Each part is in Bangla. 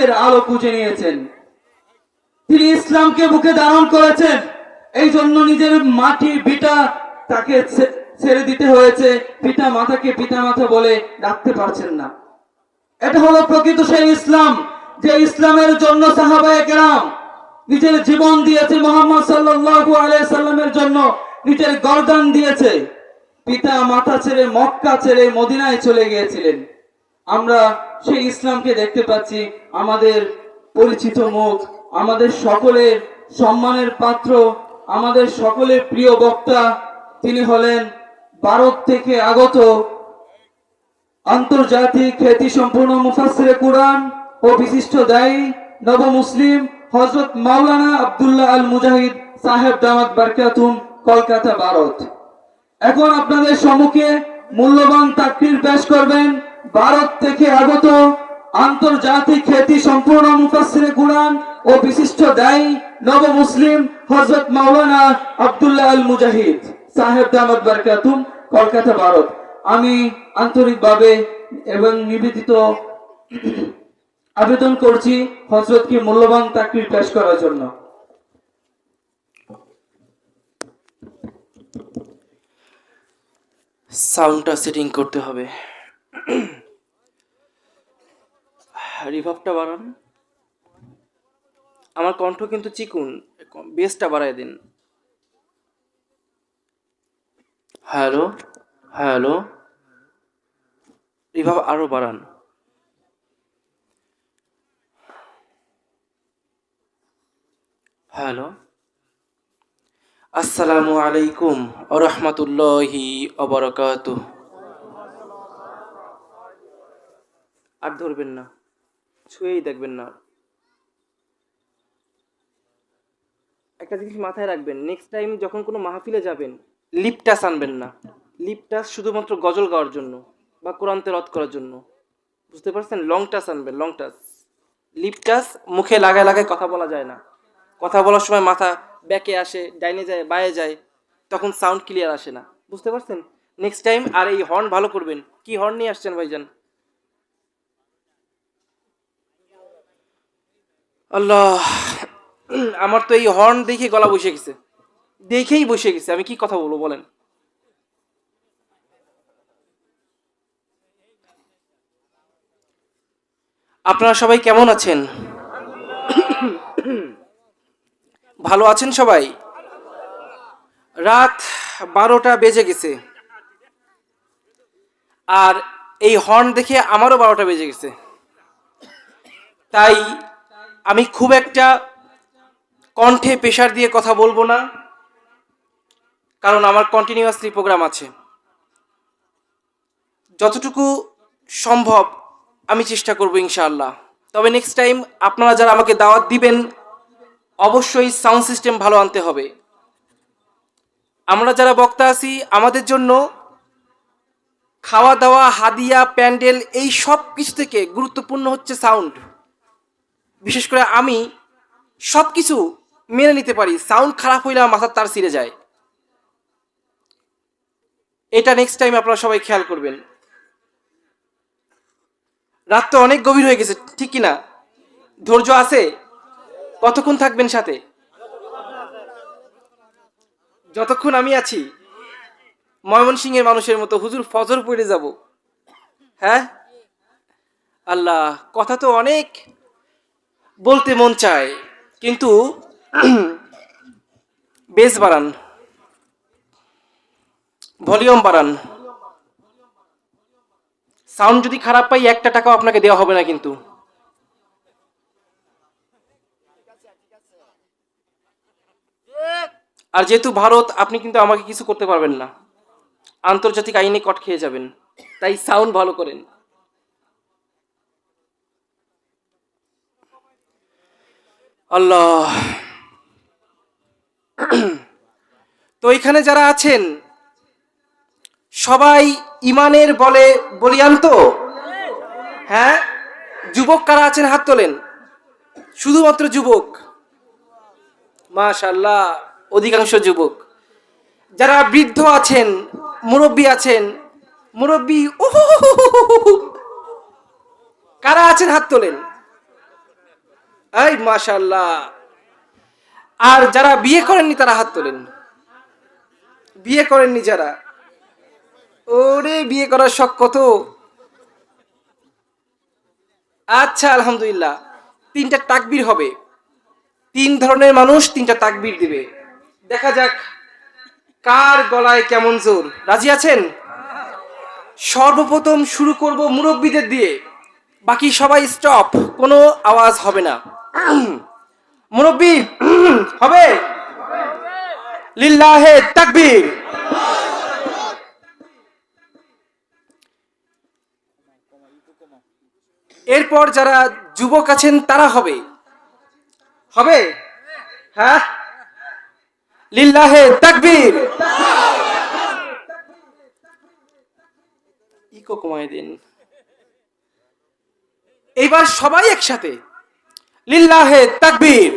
ইসলামের আলো খুঁজে নিয়েছেন। তিনি ইসলামকে বুকে ধারণ করেছেন, এই জন্য নিজের মাটি ভিটা তাকে ছেড়ে দিতে হয়েছে। পিতা মাতাকে পিতা মাতা বলে ডাকতে পারছেন না। এটা হলো প্রকৃত সেই ইসলাম, যে ইসলামের জন্য সাহাবায়ে কেরাম নিজের জীবন দিয়েছে, মুহাম্মদ সাল্লাল্লাহু আলাইহি সাল্লামের জন্য নিজের গর্দান দিয়েছে। পিতা মাতা ছেড়ে মক্কা ছেড়ে মদিনায় চলে গিয়েছিলেন। আমরা সেই ইসলামকে দেখতে পাচ্ছি। আমাদের পরিচিত মুখ, আমাদের সকলের সম্মানের পাত্র, আমাদের সকলের প্রিয় বক্তা, তিনি হলেন ভারত থেকে আগত আন্তর্জাতিক খ্যাতি সম্পূর্ণ মুফাসসিরে কুরআন ও বিশিষ্ট দায়ী নব মুসলিম হযরত মাওলানা আব্দুল্লাহ আল মুজাহিদ সাহেব দামাত বারকাতুম, কলকাতা, ভারত। এখন আপনাদের সম্মুখে মূল্যবান তাকরীর পেশ করবেন ভারত থেকে আগত আন্তর্জাতিক খ্যাতি সম্পূর্ণ মুফাসসিরে কুরআন ও বিশিষ্ট দায়ী নব মুসলিম হযরত মাওলানা আব্দুল্লাহ আল মুজাহিদ সাহেব দামাত বারকাতুম, কলকাতা, ভারত। আমি আন্তরিকভাবে এবং নিবেদিত আবেদন করছি হযরতকে মূল্যবান তাকরীর পেশ করার জন্য। সাউন্ডটা সেটিং করতে হবে। রিভার্বটা বাড়ান। আমার কণ্ঠ কিন্তু চিকুন, বেসটা বাড়ায় দিন। হ্যালো হ্যালো, রিভার্ব আরো বাড়ান। হ্যালো, আসসালামু আলাইকুম ওয়া রাহমাতুল্লাহি ওয়া বারাকাতুহু। আর ধরবেন না, ছুঁয়েই দেখবেন না। একটা জিনিস মাথায় রাখবেন, নেক্সট টাইম যখন কোনো মাহফিলে যাবেন লিপ টাচ আনবেন না। লিপ টাচ শুধুমাত্র গজল গাওয়ার জন্য বা কোরআন তেলাওয়াত করার জন্য, বুঝতে পারছেন? লং টাচ আনবেন, লং টাচ। লিপ টাচ মুখে লাগায় লাগায় কথা বলা যায় না। কথা বলার সময় মাথা ব্যাকে আসে, ডাইনে যায়, বায়ে যায়, তখন সাউন্ড ক্লিয়ার আসে না, বুঝতে পারছেন? নেক্সট টাইম আর এই হর্ন ভালো করবেন। কি হর্ন নিয়ে আসছেন ভাইজান? আল্লাহ, আমার তো এই হর্ন দেখে গলা বসে গেছে, দেখেই বসে গেছে। আমি কি কথা বলবো বলেন? আপনারা সবাই কেমন আছেন? ভালো আছেন সবাই? রাত 12টা বেজে গেছে, আর এই হর্ন দেখে আমারও 12টা বেজে গেছে। তাই আমি খুব একটা কণ্ঠে প্রেশার দিয়ে কথা বলবো না, কারণ আমার কন্টিনিউয়াসলি প্রোগ্রাম আছে। যতটুকু সম্ভব আমি চেষ্টা করব ইনশাআল্লাহ। তবে নেক্সট টাইম আপনারা যারা আমাকে দাওয়াত দিবেন অবশ্যই সাউন্ড সিস্টেম ভালো আনতে হবে। আমরা যারা বক্তা আছি আমাদের জন্য খাওয়া দাওয়া, হাদিয়া, প্যান্ডেল এই সব কিছু থেকে গুরুত্বপূর্ণ হচ্ছে সাউন্ড। বিশেষ করে আমি সব কিছু মেনে নিতে পারি, সাউন্ড খারাপ হইলে আমার মাথার তার ছিঁড়ে যায়। এটা নেক্সট টাইম আপনারা সবাই খেয়াল করবেন। রাত তো অনেক গভীর হয়ে গেছে, ঠিক কিনা? ধৈর্য আছে? কতক্ষণ থাকবেন সাথে? যতক্ষণ আমি আছি। ময়মনসিংহের মানুষের মতো হুজুর ফজর পড়ে যাব? হ্যাঁ আল্লাহ, কথা তো অনেক বলতে মন চায়, কিন্তু বেস বাড়ান, ভলিউম বাড়ান। সাউন্ড যদি খারাপ পাই 1 টাকাও আপনাকে দেওয়া হবে না কিন্তু। আর যেহেতু ভারত, আপনি কিন্তু আমাকে কিছু করতে পারবেন না, আন্তর্জাতিক আইনে কট খেয়ে যাবেন। তাই সাউন্ড ভালো করেন। আল্লাহ, তো এখানে যারা আছেন সবাই ইমানের বলে বলিয়ান তো? হ্যাঁ, যুবক কারা আছেন হাত তোলেন? শুধুমাত্র যুবক, মাশাআল্লাহ, অধিকাংশ যুবক। যারা বৃদ্ধ আছেন, মুরব্বী আছেন, মুরব্বী কারা আছেন হাত তোলেন? এই মাশাআল্লাহ। আর যারা বিয়ে করেননি তারা হাত তোলেন। বিয়ে করেননি যারা, ওরে বিয়ে করার শখ কত। আচ্ছা আলহামদুলিল্লাহ, 3টা তাকবীর হবে। 3 ধরনের মানুষ 3টা তাকবীর দিবে। দেখা যাক কার গলায় কেমন জোর। রাজি আছেন? সর্বপ্রথম শুরু করব মুরব্বীদের দিয়ে, বাকি সবাই স্টপ, কোনো আওয়াজ হবে না। মুরব্বী হবে? লিল্লাহে তাকবীর। এরপর যারা যুবক আছেন তারা হবে। হবে? হ্যাঁ, লিল্লাহে তাকবীর। ইকো কমায় দিন। এইবার সবাই একসাথে লিল্লাহে তাকবীর।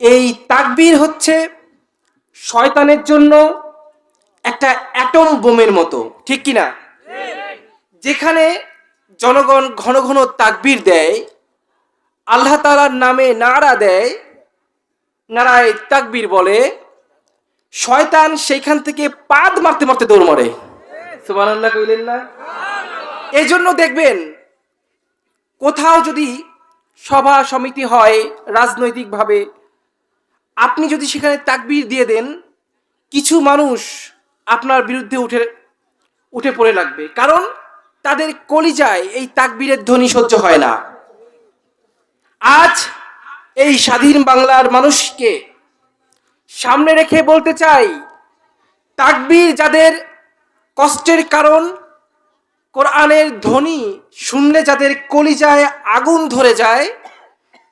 এই তাকবীর হচ্ছে শয়তানের জন্য একটা অ্যাটম বোমের মতো, ঠিক কিনা? যেখানে জনগণ ঘন ঘন তাকবীর দেয়, আল্লাহ তাআলার নামে নারা দেয়, নারায়ে তাকবীর বলে, শয়তান সেইখান থেকে পাদ মারতে মারতে দৌড় মারে। সুবহানাল্লাহ কইলেন না? এই জন্য দেখবেন কোথাও যদি সভা সমিতি হয় রাজনৈতিকভাবে, আপনি যদি সেখানে তাকবীর দিয়ে দেন, কিছু মানুষ আপনার বিরুদ্ধে উঠে পড়ে লাগবে, কারণ তাদের কলিজায় এই তাকবীরের ধ্বনি সহ্য হয় না। আজ এই স্বাধীন বাংলার মানুষকে সামনে রেখে বলতে চাই, তাকবীর যাদের কষ্টের কারণ, কোরআনের ধ্বনি শুনলে যাদের কলিজায় আগুন ধরে যায়,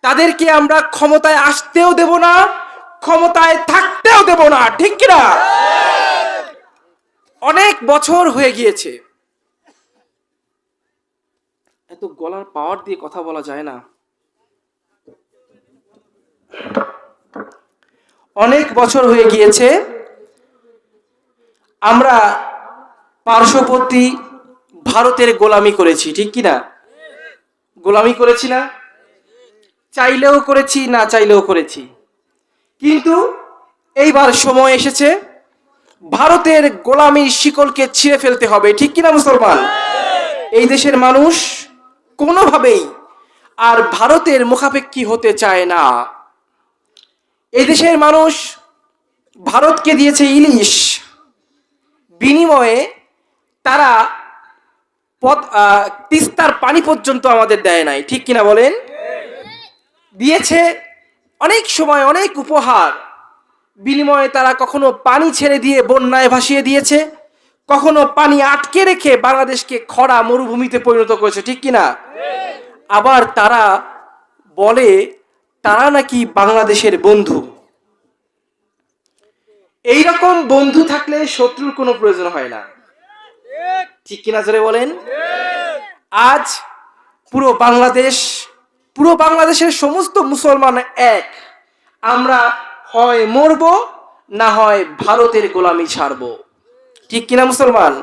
তাদেরকে আমরা ক্ষমতায় আসতেও দেব না, ক্ষমতায় থাকতেও দেব না, ঠিক কিনা? অনেক বছর হয়ে গিয়েছে, এত গলার পাওয়ার দিয়ে কথা বলা যায় না। অনেক বছর হয়ে গিয়েছে আমরা পার্শ্ববর্তী ভারতের গোলামি করেছি, ঠিক কিনা? গোলামি করেছি না? চাইলেও করেছি, না চাইলেও করেছি। কিন্তু এইবার সময় এসেছে ভারতের গোলামির শিকলকে ছিঁড়ে ফেলতে হবে, ঠিক কিনা মুসলমান? এই দেশের মানুষ কোনোভাবেই আর ভারতের মুখাপেক্ষী হতে চায় না। এই দেশের মানুষ ভারতকে দিয়েছে ইলিশ, বিনিময়ে তারা তিস্তার পানি পর্যন্ত আমাদের দেয় নাই, ঠিক কিনা বলেন? দিয়েছে অনেক সময় অনেক উপহার, বিনিময়ে তারা কখনো পানি ছেড়ে দিয়ে বন্যায় ভাসিয়ে দিয়েছে, কখনো পানি আটকে রেখে বাংলাদেশকে খরা মরুভূমিতে পরিণত করেছে, ঠিক কিনা? আবার তারা বলে তারা নাকি বাংলাদেশের বন্ধু। এইরকম বন্ধু থাকলে শত্রুর কোনো প্রয়োজন হয় না, ঠিক কিনা জোরে বলেন? আজ পুরো বাংলাদেশের সমস্ত মুসলমান এক, আমরা হয় মরব না হয় ভারতের গোলামি ছাড়ব, ঠিক কিনা মুসলমান?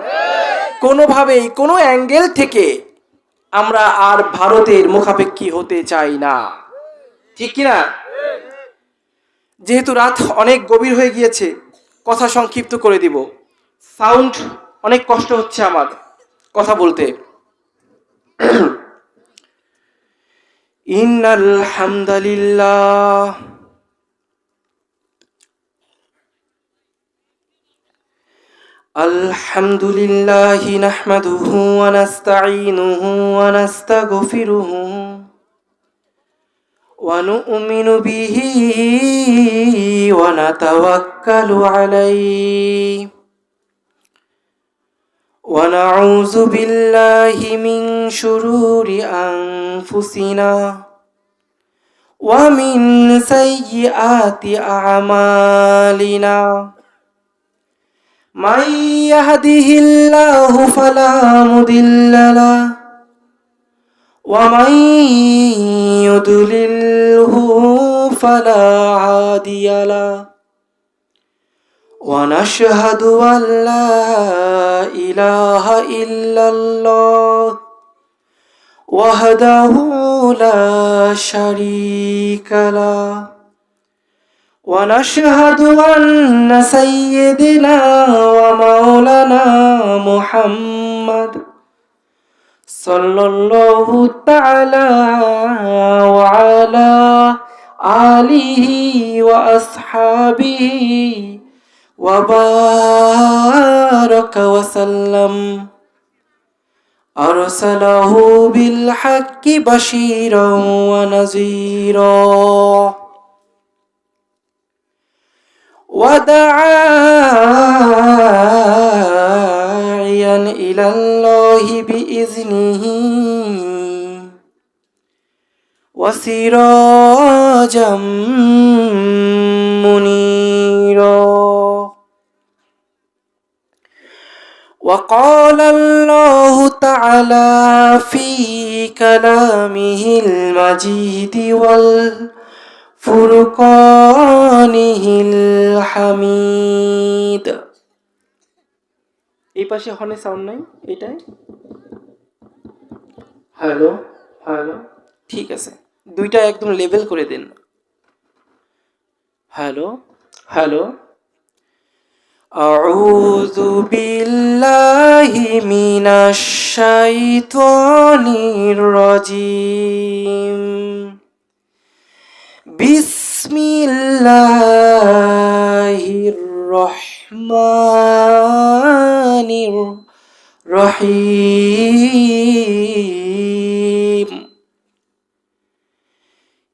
কোনোভাবেই কোনো অ্যাঙ্গেল থেকে আমরা আর ভারতের মুখাপেক্ষী হতে চাই না, ঠিক কিনা? যেহেতু রাত অনেক গভীর হয়ে গিয়েছে, কথা সংক্ষিপ্ত করে দিব। সাউন্ড অনেক কষ্ট হচ্ছে আমার কথা বলতে। ইন্নাল হামদালিল্লাহ আলহামদুলিল্লাহি নাহমাদুহু ওয়া নাস্তাঈনুহু ওয়া নাস্তাগফিরুহু ওয়া নু'মিনু বিহি ওয়া নাতাওয়াক্কালু আলাইহি ওয়া নাউযু বিল্লাহি মিন শুরুরি আনফুসিনা ওয়া মিন সাইয়্যিআতি আ'মালিনা। من يهده الله فلا مضل له ومن يضلله فلا هادي له ونشهد أن لا إله إلا الله وحده لا شريك له ونشهد أن سيدنا ومولانا محمد صلى الله تعالى وعلى آله وأصحابه وبارك وسلم أرسله بالحق بشيرا ونذيرا وداعيا إلى الله بإذنه وسراجا منيرا وقال الله تعالى في كلامه المجيد والفرقانه الحميد এই পাশে হর্নের সাউন্ড নাই এটাই হ্যালো হ্যালো ঠিক আছে দুইটা একদম লেভেল করে দেন হ্যালো হ্যালো أعوذ بالله من الشيطان الرجيم بسم الله الرحمن الرحيم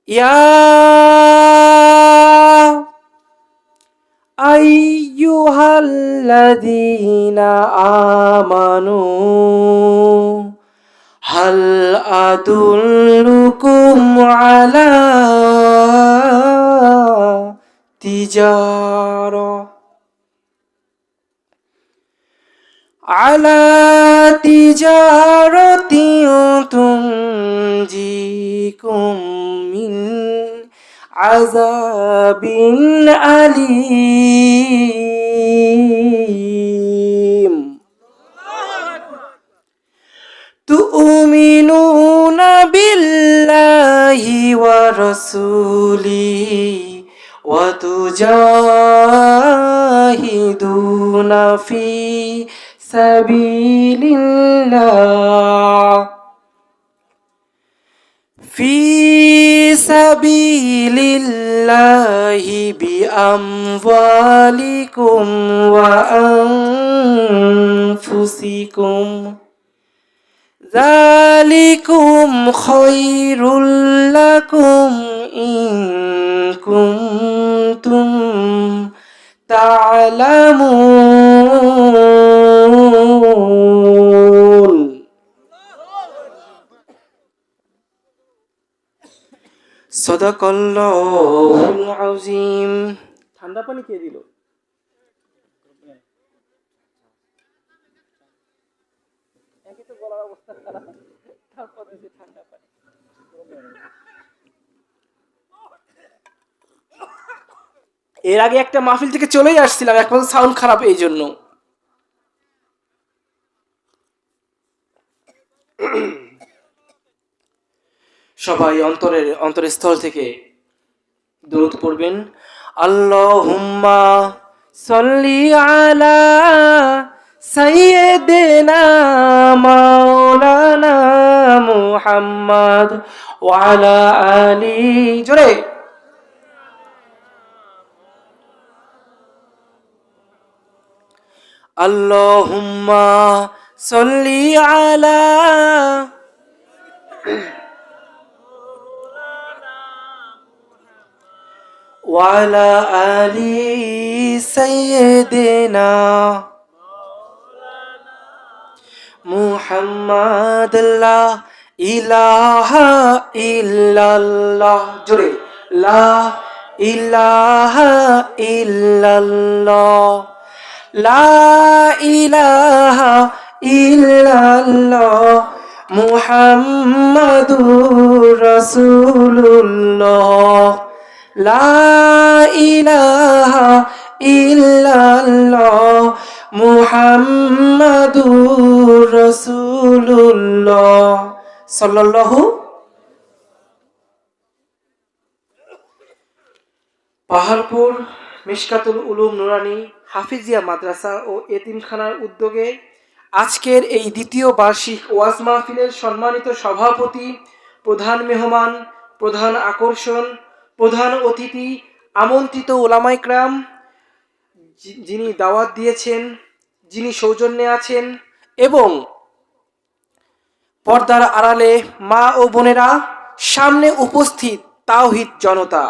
يا أيها الذين آمنوا هل أدلكم على تجارة تنجيكم من عذاب أليم تؤمنون بالله ورسوله وتجاهدون في سبيل الله في سبيل الله بأموالكم وأنفسكم ذلكم خير لكم إن كنتم تعلمون সদাকাল্লাহুল আযীম ঠান্ডা পানি কে দিল একই তো গলার অবস্থা খারাপ তারপর দিছে ঠান্ডা পানি এর আগে একটা মাহফিল থেকে চলেই আসছিলাম একমাত্র সাউন্ড খারাপ এই জন্য সবাই অন্তরস্থল থেকে দরুদ পড়বেন আল্লাহুম্মা সাল্লি আলা সাইয়্যিদিনা মাওলানা মুহাম্মদ ওয়া আলা আলি জোরে আল্লাহুম্মা সাল্লি আলা وعلى آل سيدنا محمد لا إله إلا الله جري لا إله إلا الله لا إله إلا الله محمد رسول الله لا إله إلا الله محمد رسول الله সাল্লাল্লাহু। পাহাড়পুর মিশকাতুল উলুম নুরানি হাফিজিয়া মাদ্রাসা ও এতিমখানার উদ্যোগে আজকের এই দ্বিতীয় বার্ষিক ওয়াজ মাহফিলের সম্মানিত সভাপতি, প্রধান মেহমান, প্রধান আকর্ষণ, প্রধান অতিথি, আমন্ত্রিত ওলামায়ে কেরাম, যিনি দাওয়াত দিয়েছেন, যিনি সৌজন্যে আছেন, এবং পর্দার আড়ালে মা ও বোনেরা, সামনে উপস্থিত তাওহীদ জনতা,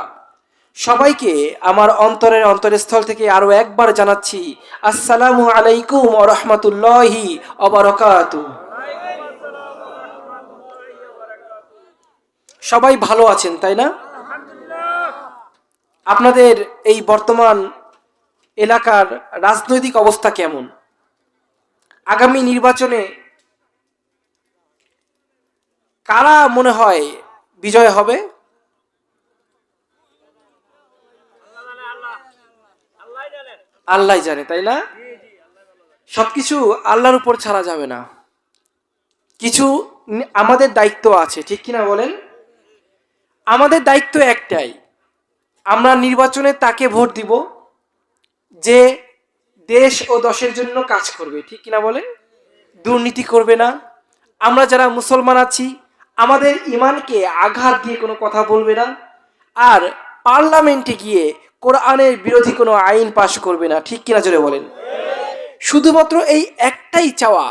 সবাইকে আমার অন্তরস্থল থেকে আরো একবার জানাচ্ছি আসসালামু আলাইকুম ওয়া রাহমাতুল্লাহি ওয়া বারাকাতুহু। সবাই ভালো আছেন তাই না? আপনাদের এই বর্তমান এলাকার রাজনৈতিক অবস্থা কেমন? আগামী নির্বাচনে কারা মনে হয় বিজয় হবে? আল্লাহ জানে তাই না? সবকিছু আল্লাহর উপর ছাড়া যাবে না। কিছু আমাদের দায়িত্ব আছে, ঠিক কিনা বলেন? আমাদের দায়িত্ব একটাই, আমরা নির্বাচনে তাকে ভোট দিব যে দেশ ও দশের জন্য কাজ করবে, ঠিক কিনা বলেন? দুর্নীতি করবে না। আমরা যারা মুসলমান আছি আমাদের ইমানকে আঘাত দিয়ে কোনো কথা বলবে না, আর পার্লামেন্টে গিয়ে কোরআনের বিরোধী কোনো আইন পাশ করবে না, ঠিক কিনা জোরে বলেন? শুধুমাত্র এই একটাই চাওয়া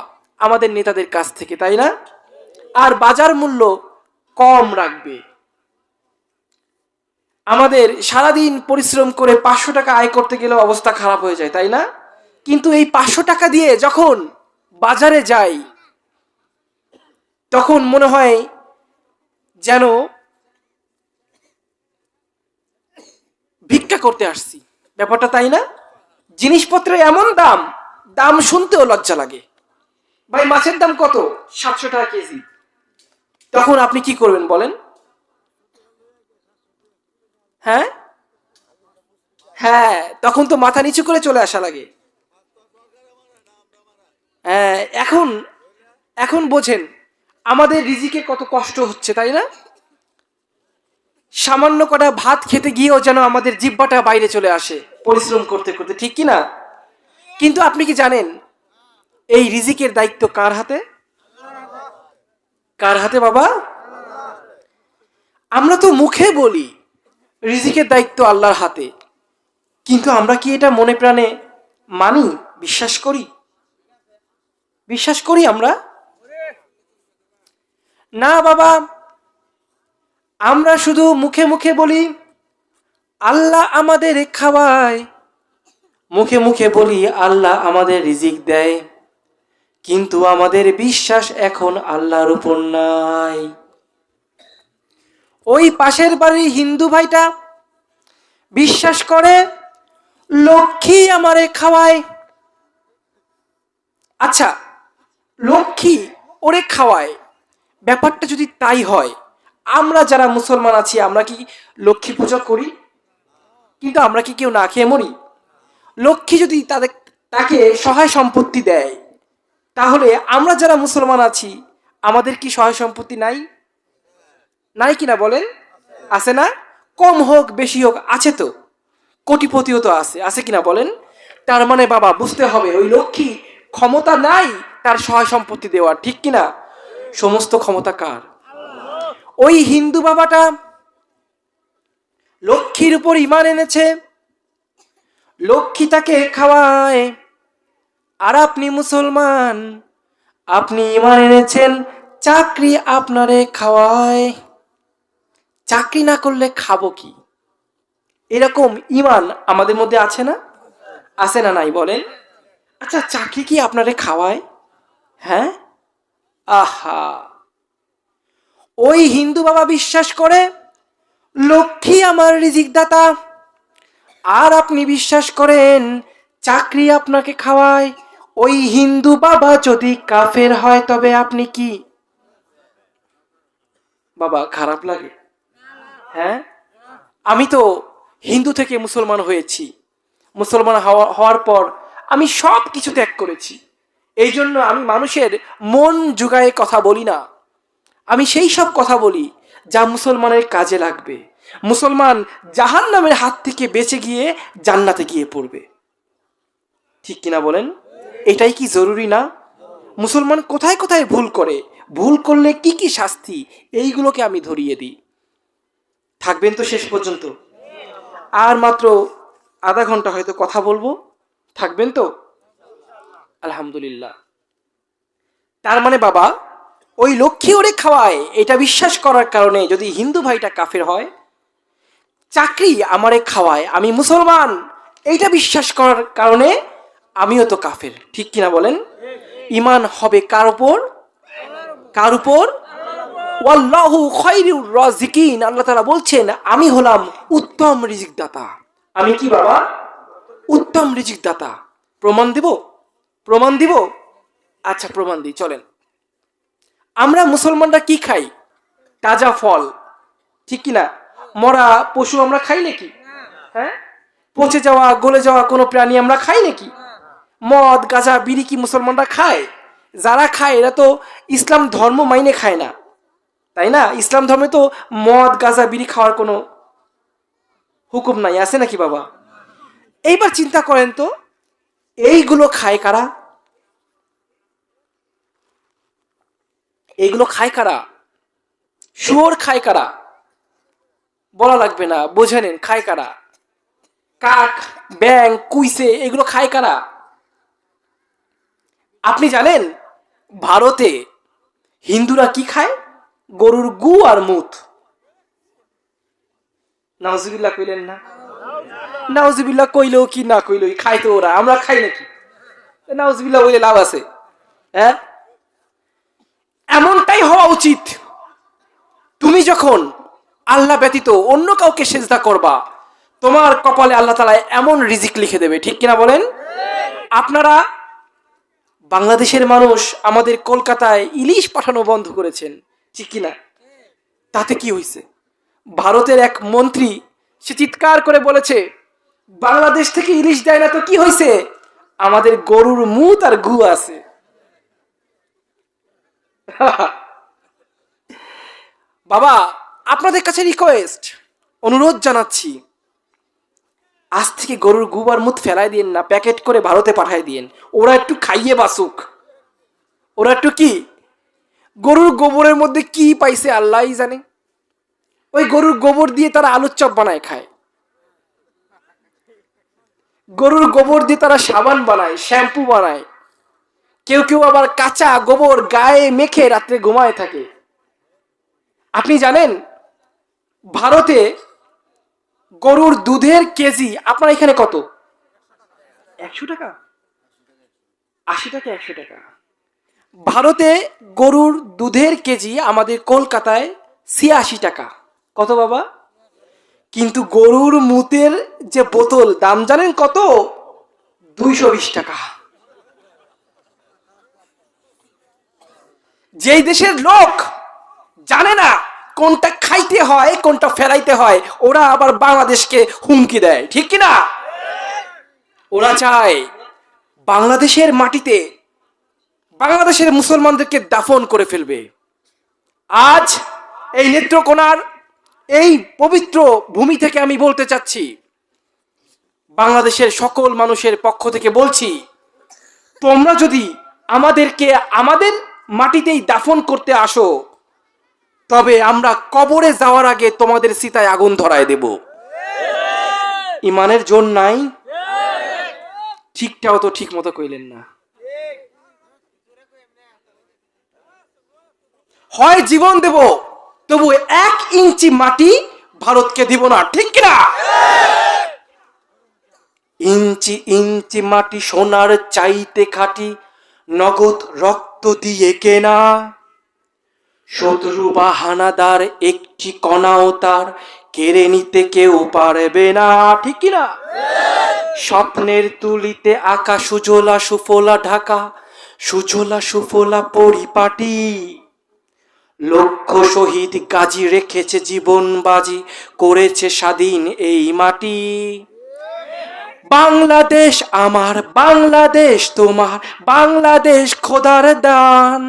আমাদের নেতাদের কাছ থেকে, তাই না? আর বাজার মূল্য কম রাখবে। আমাদের সারাদিন পরিশ্রম করে 500 টাকা আয় করতে গেলে অবস্থা খারাপ হয়ে যায়, তাই না? কিন্তু এই 500 টাকা দিয়ে যখন বাজারে যাই তখন মনে হয় যেন ভিক্ষা করতে আসছি, ব্যাপারটা তাই না? জিনিসপত্রের এমন দাম, দাম শুনতেও লজ্জা লাগে। ভাই মাছের দাম কত? 700 টাকা কেজি। তখন আপনি কি করবেন বলেন? হ্যাঁ হ্যাঁ, তখন তো মাথা নিচু করে চলে আসা লাগে। হ্যাঁ, এখন এখন বোঝেন আমাদের রিজিকে কত কষ্ট হচ্ছে, তাই না? সামান্য কটা ভাত খেতে গিয়েও যেন আমাদের জিহ্বাটা বাইরে চলে আসে পরিশ্রম করতে করতে, ঠিক কি না? কিন্তু আপনি কি জানেন এই রিজিকের দায়িত্ব কার হাতে? কার হাতে বাবা? আমরা তো মুখে বলি রিজিকের দায়িত্ব আল্লাহর হাতে, কিন্তু আমরা কি এটা মনে প্রাণে মানি, বিশ্বাস করি? বিশ্বাস করি আমরা? না বাবা, আমরা শুধু মুখে মুখে বলি আল্লাহ আমাদের খাওয়ায়, মুখে মুখে বলি আল্লাহ আমাদের রিজিক দেয়, কিন্তু আমাদের বিশ্বাস এখন আল্লাহর উপর নাই। ওই পাশের বাড়ির হিন্দু ভাইটা বিশ্বাস করে লক্ষ্মী আমারে খাওয়ায়। আচ্ছা, লক্ষ্মী ওরে খাওয়ায়, ব্যাপারটা যদি তাই হয়, আমরা যারা মুসলমান আছি আমরা কি লক্ষ্মী পূজা করি? কিন্তু আমরা কি কেউ না খেয়ে মরি? লক্ষ্মী যদি তাকে সহায় সম্পত্তি দেয়, তাহলে আমরা যারা মুসলমান আছি আমাদের কি সহায় সম্পত্তি নাই? নাই কিনা বলেন? আছে না? কম হোক বেশি হোক আছে তো, কোটিপতিও তো আছে, আছে কিনা বলেন? তার মানে বাবা বুঝতে হবে ওই লক্ষ্মী ক্ষমতা নাই তার সহায় সম্পত্তি দেওয়ার, ঠিক কিনা? সমস্ত ক্ষমতা কার? ওই হিন্দু বাবাটা লক্ষ্মীর উপর ঈমান এনেছে, লক্ষ্মী তাকে খাওয়ায়, আর আপনি মুসলমান, আপনি ঈমান এনেছেন চাকরি আপনারে খাওয়ায়। চাকরি না করলে খাবো কি? এরকম ঈমান আমাদের মধ্যে আছে না? আছে না নাই বলেন? আচ্ছা, চাকরি কি আপনারে খাওয়ায়? হ্যাঁ, আহা, ওই হিন্দু বাবা বিশ্বাস করে লক্ষ্মী আমার রিজিক দাতা, আর আপনি বিশ্বাস করেন চাকরি আপনাকে খাওয়ায়। ওই হিন্দু বাবা যদি কাফের হয় তবে আপনি কি? বাবা খারাপ লাগে? হ্যাঁ, আমি তো হিন্দু থেকে মুসলমান হয়েছি, মুসলমান হওয়ার পর আমি সব কিছু ত্যাগ করেছি। এই জন্য আমি মানুষের মন জুগায়ে কথা বলি না, আমি সেই সব কথা বলি যা মুসলমানের কাজে লাগবে। মুসলমান জাহান্নামের হাত থেকে বেঁচে গিয়ে জান্নাতে গিয়ে পড়বে। ঠিক কিনা বলেন? এটাই কি জরুরি না? মুসলমান কোথায় কোথায় ভুল করে, ভুল করলে কি কি শাস্তি, এইগুলোকে আমি ধরিয়ে দিই। থাকবেন তো শেষ পর্যন্ত? আর মাত্র আধা ঘন্টা হয়তো কথা বলবো, থাকবেন তো? আলহামদুলিল্লাহ। তার মানে বাবা, ওই লক্ষ্মী ওরে খাওয়ায় এটা বিশ্বাস করার কারণে যদি হিন্দু ভাইটা কাফের হয়, চাকরি আমারে খাওয়ায় আমি মুসলমান এইটা বিশ্বাস করার কারণে আমিও তো কাফের। ঠিক কিনা বলেন? ইমান হবে কার উপর? কার উপর? ওয়াল্লাহু খায়রুর রাজিকিন। আল্লাহ তাআলা বলছেন আমি হলাম উত্তম রিজিক দাতা। আমি কি বাবা? উত্তম রিজিক দাতা। প্রমাণ দিব? প্রমাণ দিব? আচ্ছা প্রমাণ দিই, চলেন। আমরা মুসলমানরা কি খাই? তাজা ফল, ঠিক কিনা? মরা পশু আমরা খাই নাকি? হ্যাঁ? পচে যাওয়া গলে যাওয়া কোনো প্রাণী আমরা খাই নাকি? মদ গাঁজা বিড়ি কি মুসলমানরা খায়? যারা খায় এরা তো ইসলাম ধর্ম মাইনে খায় না, তাই না? ইসলাম ধর্মে তো মদ গাঁজা বিড়ি খাওয়ার কোনো হুকুম নাই, আছে নাকি বাবা? এইবার চিন্তা করেন তো, এইগুলো খায় কারা? এইগুলো খায় কারা? শুয়োর খায় কারা? বলা লাগবে না, বুঝে নেন খায় কারা। কাক, ব্যাং, কুইসে এগুলো খায় কারা? আপনি জানেন ভারতে হিন্দুরা কি খায়? গরুর গু আর মুত। নাউজুবিল্লাহ কইলেন না? নাউজুবিল্লাহ কইলেও কি না কইলেও খায় তো ওরা, আমরা খাই নাকি? নাউজুবিল্লাহ বলে লাভ আছে? হ্যাঁ, এমনটাই হওয়া উচিত। তুমি যখন আল্লাহ ব্যতীত অন্য কাউকে সেজদা করবা, তোমার কপালে আল্লাহ তাআলা এমন রিজিক লিখে দেবে। ঠিক কিনা বলেন? আপনারা বাংলাদেশের মানুষ আমাদের কলকাতায় ইলিশ পাঠানো বন্ধ করেছেন, ঠিক কিনা? তাতে কি হয়েছে? ভারতের এক মন্ত্রী সে চিৎকার করে বলেছে বাংলাদেশ থেকে ইলিশ দেয় না তো কি হয়েছে, আমাদের গরুর মুত আর গু আছে। বাবা, আপনাদের কাছে রিকোয়েস্ট, অনুরোধ জানাচ্ছি, আজ থেকে গরুর গু আর মুত ফেলাই দিন না, প্যাকেট করে ভারতে পাঠাই দিন। ওরা একটু খাইয়ে বাসুক। ওরা একটু কি, গরুর গোবরের মধ্যে কি পাইছে আল্লাহই জানে। ওই গরুর গোবর দিয়ে তারা আলুর চপ বানায় খায়, গরুর গোবর দিয়ে তারা সাবান বানায়, শ্যাম্পু বানায়। কেউ কেউ আবার কাঁচা গোবর গায়ে মেখে রাত্রে ঘুমায় থাকে। আপনি জানেন ভারতে গরুর দুধের কেজি আপনার এখানে কত? 100 টাকা, 80 টাকা, 100 টাকা। ভারতে গরুর দুধের কেজি আমাদের কলকাতায় 86 টাকা। কত বাবা? কিন্তু গরুর মুতের যে বোতল দাম জানেন কত? 220 টাকা। যেই দেশের লোক জানে না কোনটা খাইতে হয় কোনটা ফেরাইতে হয়, ওরা আবার বাংলাদেশকে হুমকি দেয়। ঠিক কিনা? ওরা চায় বাংলাদেশের মাটিতে বাংলাদেশের মুসলমানদেরকে দাফন করে ফেলবে। আজ এই নেত্রকোনার এই পবিত্র ভূমি থেকে আমি বলতে চাচ্ছি, বাংলাদেশের সকল মানুষের পক্ষ থেকে বলছি, তোমরা যদি আমাদেরকে আমাদের মাটিতেই দাফন করতে আসো, তবে আমরা কবরে যাওয়ার আগে তোমাদের চিতায় আগুন ধরায় দেব। ইমানের জোর নাই? ঠিকটাও তো ঠিক মতো কইলেন না। হয় জীবন দেব, তবু 1 ইঞ্চি মাটি ভারতকে দিব না। ঠিক কিনা? ইঞ্চি ইঞ্চি মাটি সোনার চাইতে খাঁটি, নগদ রক্ত দিয়ে কেনা। শত্রু বা হানাদার একটি কণাও তার কেড়ে নিতে কেউ পারবে না। ঠিক কিনা? স্বপ্নের তুলিতে আঁকা সুজলা সুফলা ঢাকা, সুজলা সুফলা পরিপাটি। লক্ষ শহীদ গাজী রেখেছে জীবন বাজি, করেছে স্বাধীন এই মাটি। বাংলাদেশ আমার, বাংলাদেশ তোমার, বাংলাদেশ খোদার দান।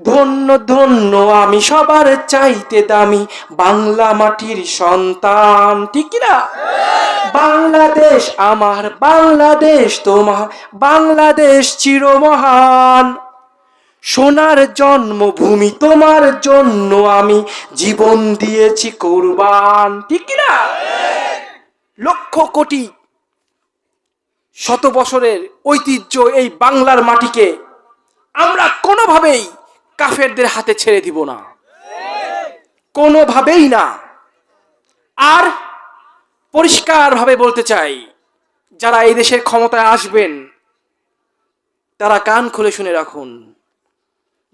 ধন্য ধন্য আমি সবার চাইতে দামি বাংলা মাটির সন্তান, ঠিক কি না? বাংলাদেশ আমার, বাংলাদেশ তোমার, বাংলাদেশ চিরমহান, সোনার জন্মভূমি তোমার জন্য আমি জীবন দিয়েছি কুরবান, ঠিক কি না? লক্ষ কোটি শত বছরের ঐতিহ্য এই বাংলার মাটিকে আমরা কোনোভাবেই কাফেরদের হাতে ছেড়ে দিব না, কোনোভাবেই না। আর পরিষ্কারভাবে বলতে চাই, যারা এই দেশের ক্ষমতায় আসবেন তারা কান খুলে শুনে রাখুন,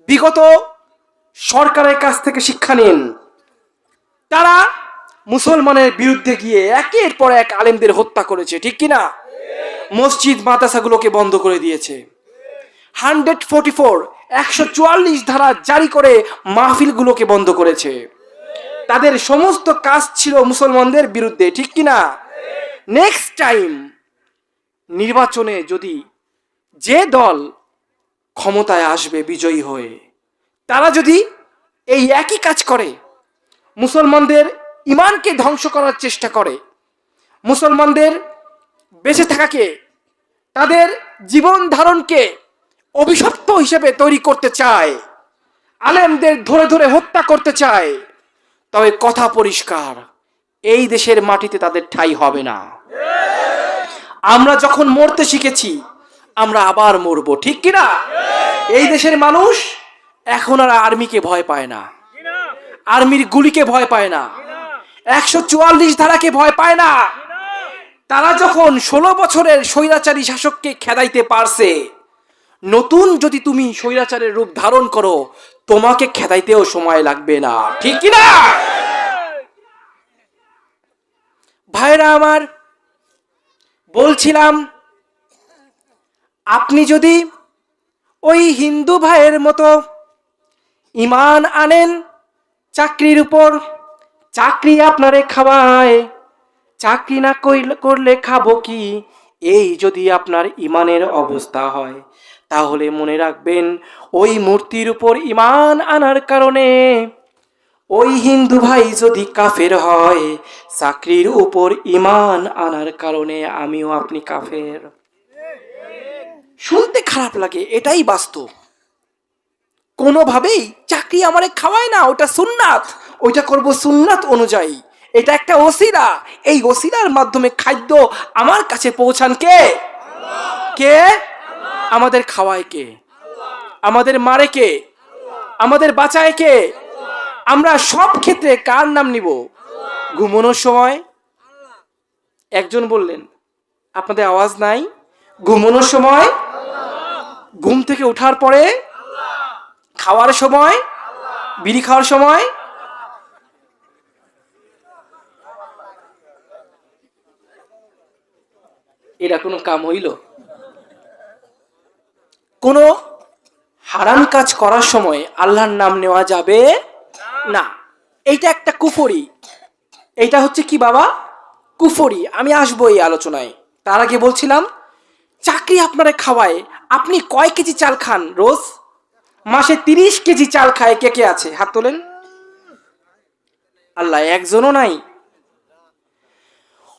বিগত সরকারের কাছ থেকে শিক্ষা নিন। তারা মুসলমানের বিরুদ্ধে গিয়ে একের পর এক আলেমদের হত্যা করেছে, ঠিক কিনা? মসজিদ মাদ্রাসাগুলোকে বন্ধ করে দিয়েছে। 144 ধারা জারি করে মাহফিলগুলোকে বন্ধ করেছে। তাদের সমস্ত কাজ ছিল মুসলমানদের বিরুদ্ধে, ঠিক কিনা? নেক্সট টাইম নির্বাচনে যদি যে দল ক্ষমতায় আসবে বিজয়ী হয়ে, তারা যদি এই একই কাজ করে, মুসলমানদের ইমানকে ধ্বংস করার চেষ্টা করে, মুসলমানদের বেঁচে থাকাকে, তাদের জীবন ধারণকে অভিশপ্ত হিসেবে তৈরি করতে চায়, আলেমদের ধরে ধরে হত্যা করতে চায়, তবে কথা পরিষ্কার, এই দেশের মাটিতে তাদের ঠাঁই হবে না। আমরা যখন মরতে শিখেছি আমরা আবার মরবো, ঠিক কিনা? এই দেশের মানুষ এখন আর আর্মিকে ভয় পায় না, আর্মির গুলিকে ভয় পায় না, 144 ধারাকে ভয় পায় না। তারা যখন 16 বছরের স্বৈরাচারী শাসককে খেদাইতে পারছে, নতুন যদি তুমি স্বৈরাচারের রূপ ধারণ করো, তোমাকে খেদাইতেও সময় লাগবে না, ঠিক কিনা? ভাইরা আমার, বলছিলাম, আপনি যদি ওই হিন্দু ভাইয়ের মতো ঈমান আনেন চাকরির উপর, চাকরি আপনারে খাওয়ায়, চাকরি না করলে খাবো কি, এই যদি আপনার ঈমানের অবস্থা হয়, তাহলে মনে রাখবেন ওই মূর্তির উপর ঈমান আনার কারণে ওই হিন্দু ভাই যদি কাফের হয়, চাকরির উপর ঈমান আনার কারণে আমিও আপনি কাফের। শুনতে খারাপ লাগে, এটাই বাস্তব। কোনোভাবেই চাকরি আমারে খাওয়ায় না, ওটা সুন্নাত, ওইটা করব সুন্নাত অনুযায়ী, এটা একটা ওসিলা, এই ওসিলার মাধ্যমে খাদ্য আমার কাছে পৌঁছান কে? কে আমাদের খাওয়ায়? কে আমাদের মারে? কে আমাদের বাঁচায়? কে? আমরা সব ক্ষেত্রে কার নাম নিব? ঘুমানোর সময় একজন বললেন, আপনাদের আওয়াজ নাই, ঘুমানোর সময়, ঘুম থেকে ওঠার পরে, খাওয়ার সময়, বিড়ি খাওয়ার সময়, এটা কোনো কাম হইল? কোনো হারাম কাজ করার সময় আল্লাহর নাম নেওয়া যাবে না, এইটা একটা কুফরি। এইটা হচ্ছে কি বাবা? কুফরি। আমি আসবো এই আলোচনায়, তার আগে বলছিলাম, চাকরি আপনারা খাওয়ায়, আপনি কয় কেজি চাল খান রোজ? মাসে 30 কেজি চাল খায় কে কে আছে? হাত তোলেন। আল্লাহ, একজনও নাই।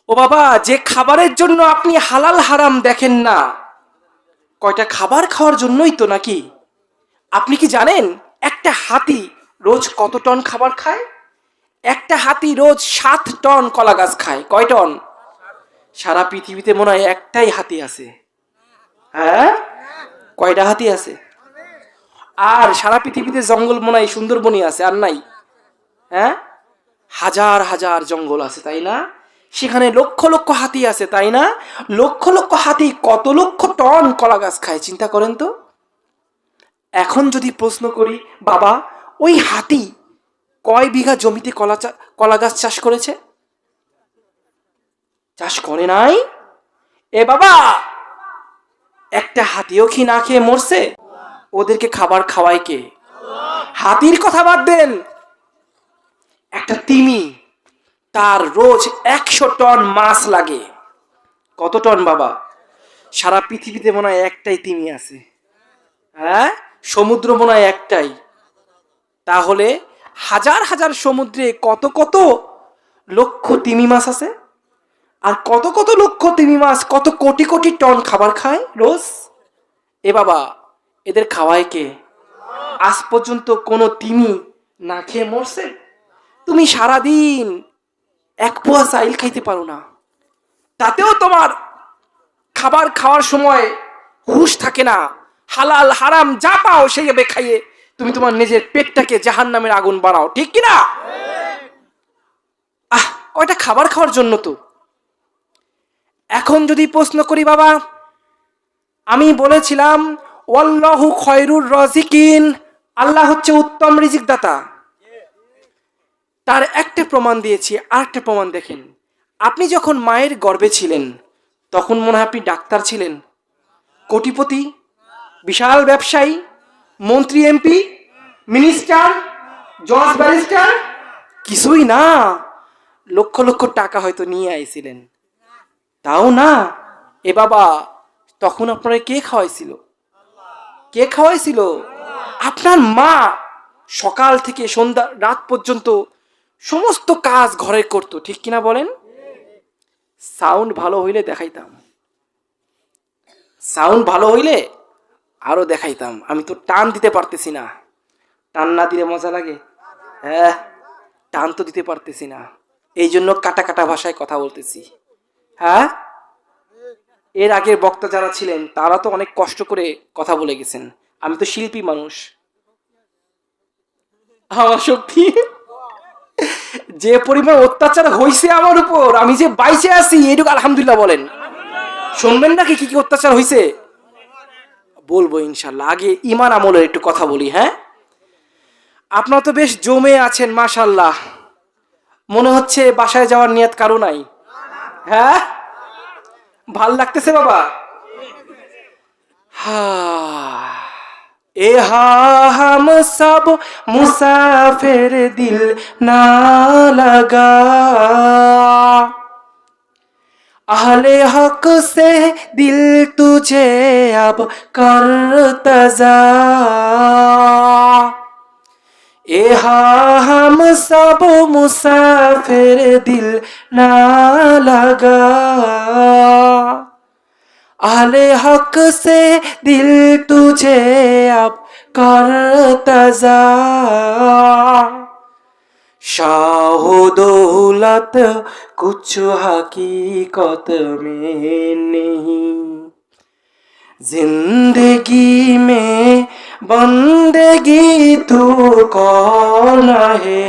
ও বাবা, যে খাবারের জন্য আপনি হালাল হারাম দেখেন না, কয়টা খাবার খাওয়ার জন্যই তো নাকি? আপনি কি জানেন একটা হাতি রোজ কত টন খাবার খায়? একটা হাতি রোজ 7 টন কলা গাছ খায়। কয় টন? সারা পৃথিবীতে মনে হয় একটাই হাতি আছে। হ্যাঁ, কয়টা হাতি আছে? আর সারা পৃথিবীতে জঙ্গল মনে হয় সুন্দরবনই আছে, আর নাই। হ্যাঁ, হাজার হাজার জঙ্গল আছে, তাই না? সেখানে লক্ষ লক্ষ হাতি আছে, তাই না? লক্ষ লক্ষ হাতি কত লক্ষ টন কলা গাছ খায়, চিন্তা করেন তো। এখন যদি প্রশ্ন করি, বাবা ওই হাতি কয় বিঘা জমিতে কলা গাছ চাষ করেছে? চাষ করে নাই। এ বাবা, একটা হাতিও কি না খেয়ে মরছে? ওদেরকে খাবার খাওয়ায় কে? হাতির কথা বাদ দেন, একটা তিমি, তার রোজ 100 টন মাছ লাগে। কত টন বাবা? সারা পৃথিবীতে মনে হয় একটাই তিমি আছে। হ্যাঁ, সমুদ্র মনে হয় একটাই। তাহলে হাজার হাজার সমুদ্রে কত কত লক্ষ তিমি মাছ আছে, আর কত কত লক্ষ তিমি মাছ কত কোটি কোটি টন খাবার খায় রোজ। এ বাবা, এদের খাওয়ায় কে? আজ পর্যন্ত কোনো তিমি না খেয়ে মরছে? তুমি সারাদিন এক পোয়া চাইল খাইতে পারো না, তাতেও তোমার খাবার খাওয়ার সময় হুঁশ থাকে না। হালাল হারাম যা পাও সেইভাবে খাইয়ে তুমি তোমার নিজের পেটটাকে জাহান্নামের আগুন বানাও, ঠিক কিনা? কয়টা খাবার খাওয়ার জন্য তো। এখন যদি প্রশ্ন করি বাবা, আমি বলেছিলাম ওয়াল্লাহু খয়রুর রাজিকিন, আল্লাহ হচ্ছে উত্তম রিজিক দাতা। তার একটা প্রমাণ দিয়েছি, আর একটা প্রমাণ দেখেন। আপনি যখন মায়ের গর্ভে ছিলেন তখন মনে হয় আপনি ডাক্তার ছিলেন, কোটিপতি, বিশাল ব্যবসায়ী, মন্ত্রী, এমপি, মিনিস্টার, জজ, ব্যারিস্টার? কিছুই না। লক্ষ লক্ষ টাকা হয়তো নিয়ে আইছিলেন, তাও না। এ বাবা, তখন আপনারা কে খাওয়াইছিল? কে খাওয়াইছিল? আপনার মা সকাল থেকে সন্ধ্যা রাত পর্যন্ত সমস্ত কাজ ঘরে করতো, ঠিক কিনা বলেন? সাউন্ড ভালো হইলে দেখাইতাম, সাউন্ড ভালো হইলে আরো দেখাইতাম। আমি তো টান দিতে পারতেছি না, টান না দিলে মজা লাগে? হ্যাঁ, টান তো দিতে পারতেছি না, এই জন্য কাটা কাটা ভাষায় কথা বলতেছি। হ্যাঁ, এর আগের বক্তা যারা ছিলেন তারা তো অনেক কষ্ট করে কথা বলে গেছেন, আমি তো শিল্পী মানুষ, আমার শক্তি যে পরিমাণ অত্যাচার হয়েছে আমার উপর, আমি যে বাইচে আছি এইটুকু আলহামদুলিল্লাহ বলেন। শুনবেন নাকি কি কি অত্যাচার হয়েছে? বলবো ইনশাল্লাহ। আগে ইমান আমলের একটু কথা বলি। হ্যাঁ, আপনারা তো বেশ জমে আছেন মাশাল্লাহ, মনে হচ্ছে বাসায় যাওয়ার নিয়ত কারো নাই। হ্যাঁ, ভাল লাগতেছে বাবা? ए हाँ हम सब मुसाफिर दिल ना लगा, अहले हक से दिल तुझे अब कर तजा, ए हाँ हम सब मुसाफिर दिल ना लगा, आले हक से दिल तुझे अब कर तजा, शाहो दौलत कुछ हकीकत में नहीं, जिंदगी में बंदगी तू कौन है,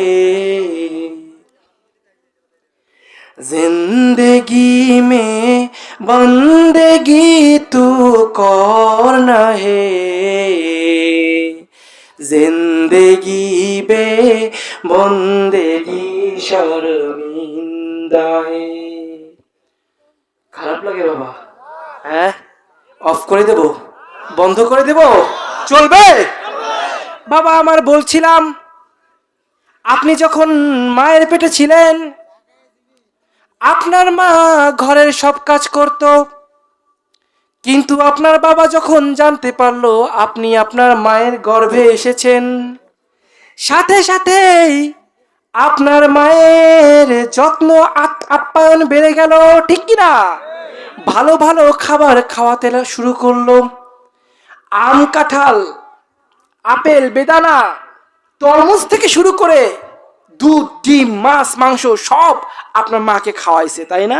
जिंदगी में बंदगी तू कौन है, जिंदगी बे बंदगी शर्मिंदा है। খারাপ লাগে বাবা? হ্যাঁ, অফ করে দেব, বন্ধ করে দেব, চলবে? বাবা আমার বলছিলাম, আপনি যখন মায়ের পেটে ছিলেন আপনার মা ঘরের সব কাজ করত, কিন্তু আপনার বাবা যখন জানতে পারলো আপনি আপনার মায়ের গর্ভে এসেছেন, সাথে সাথেই আপনার মায়ের যত্ন আপ্যায়ন বেড়ে গেল, ঠিক কিনা? ভালো ভালো খাবার খাওয়াতে শুরু করলো। আম, কাঁঠাল, আপেল, বেদানা, তরমুজ থেকে শুরু করে দুধ, ডিম, মাছ, মাংস সব আপনার মাকে খাওয়াইছে, তাই না?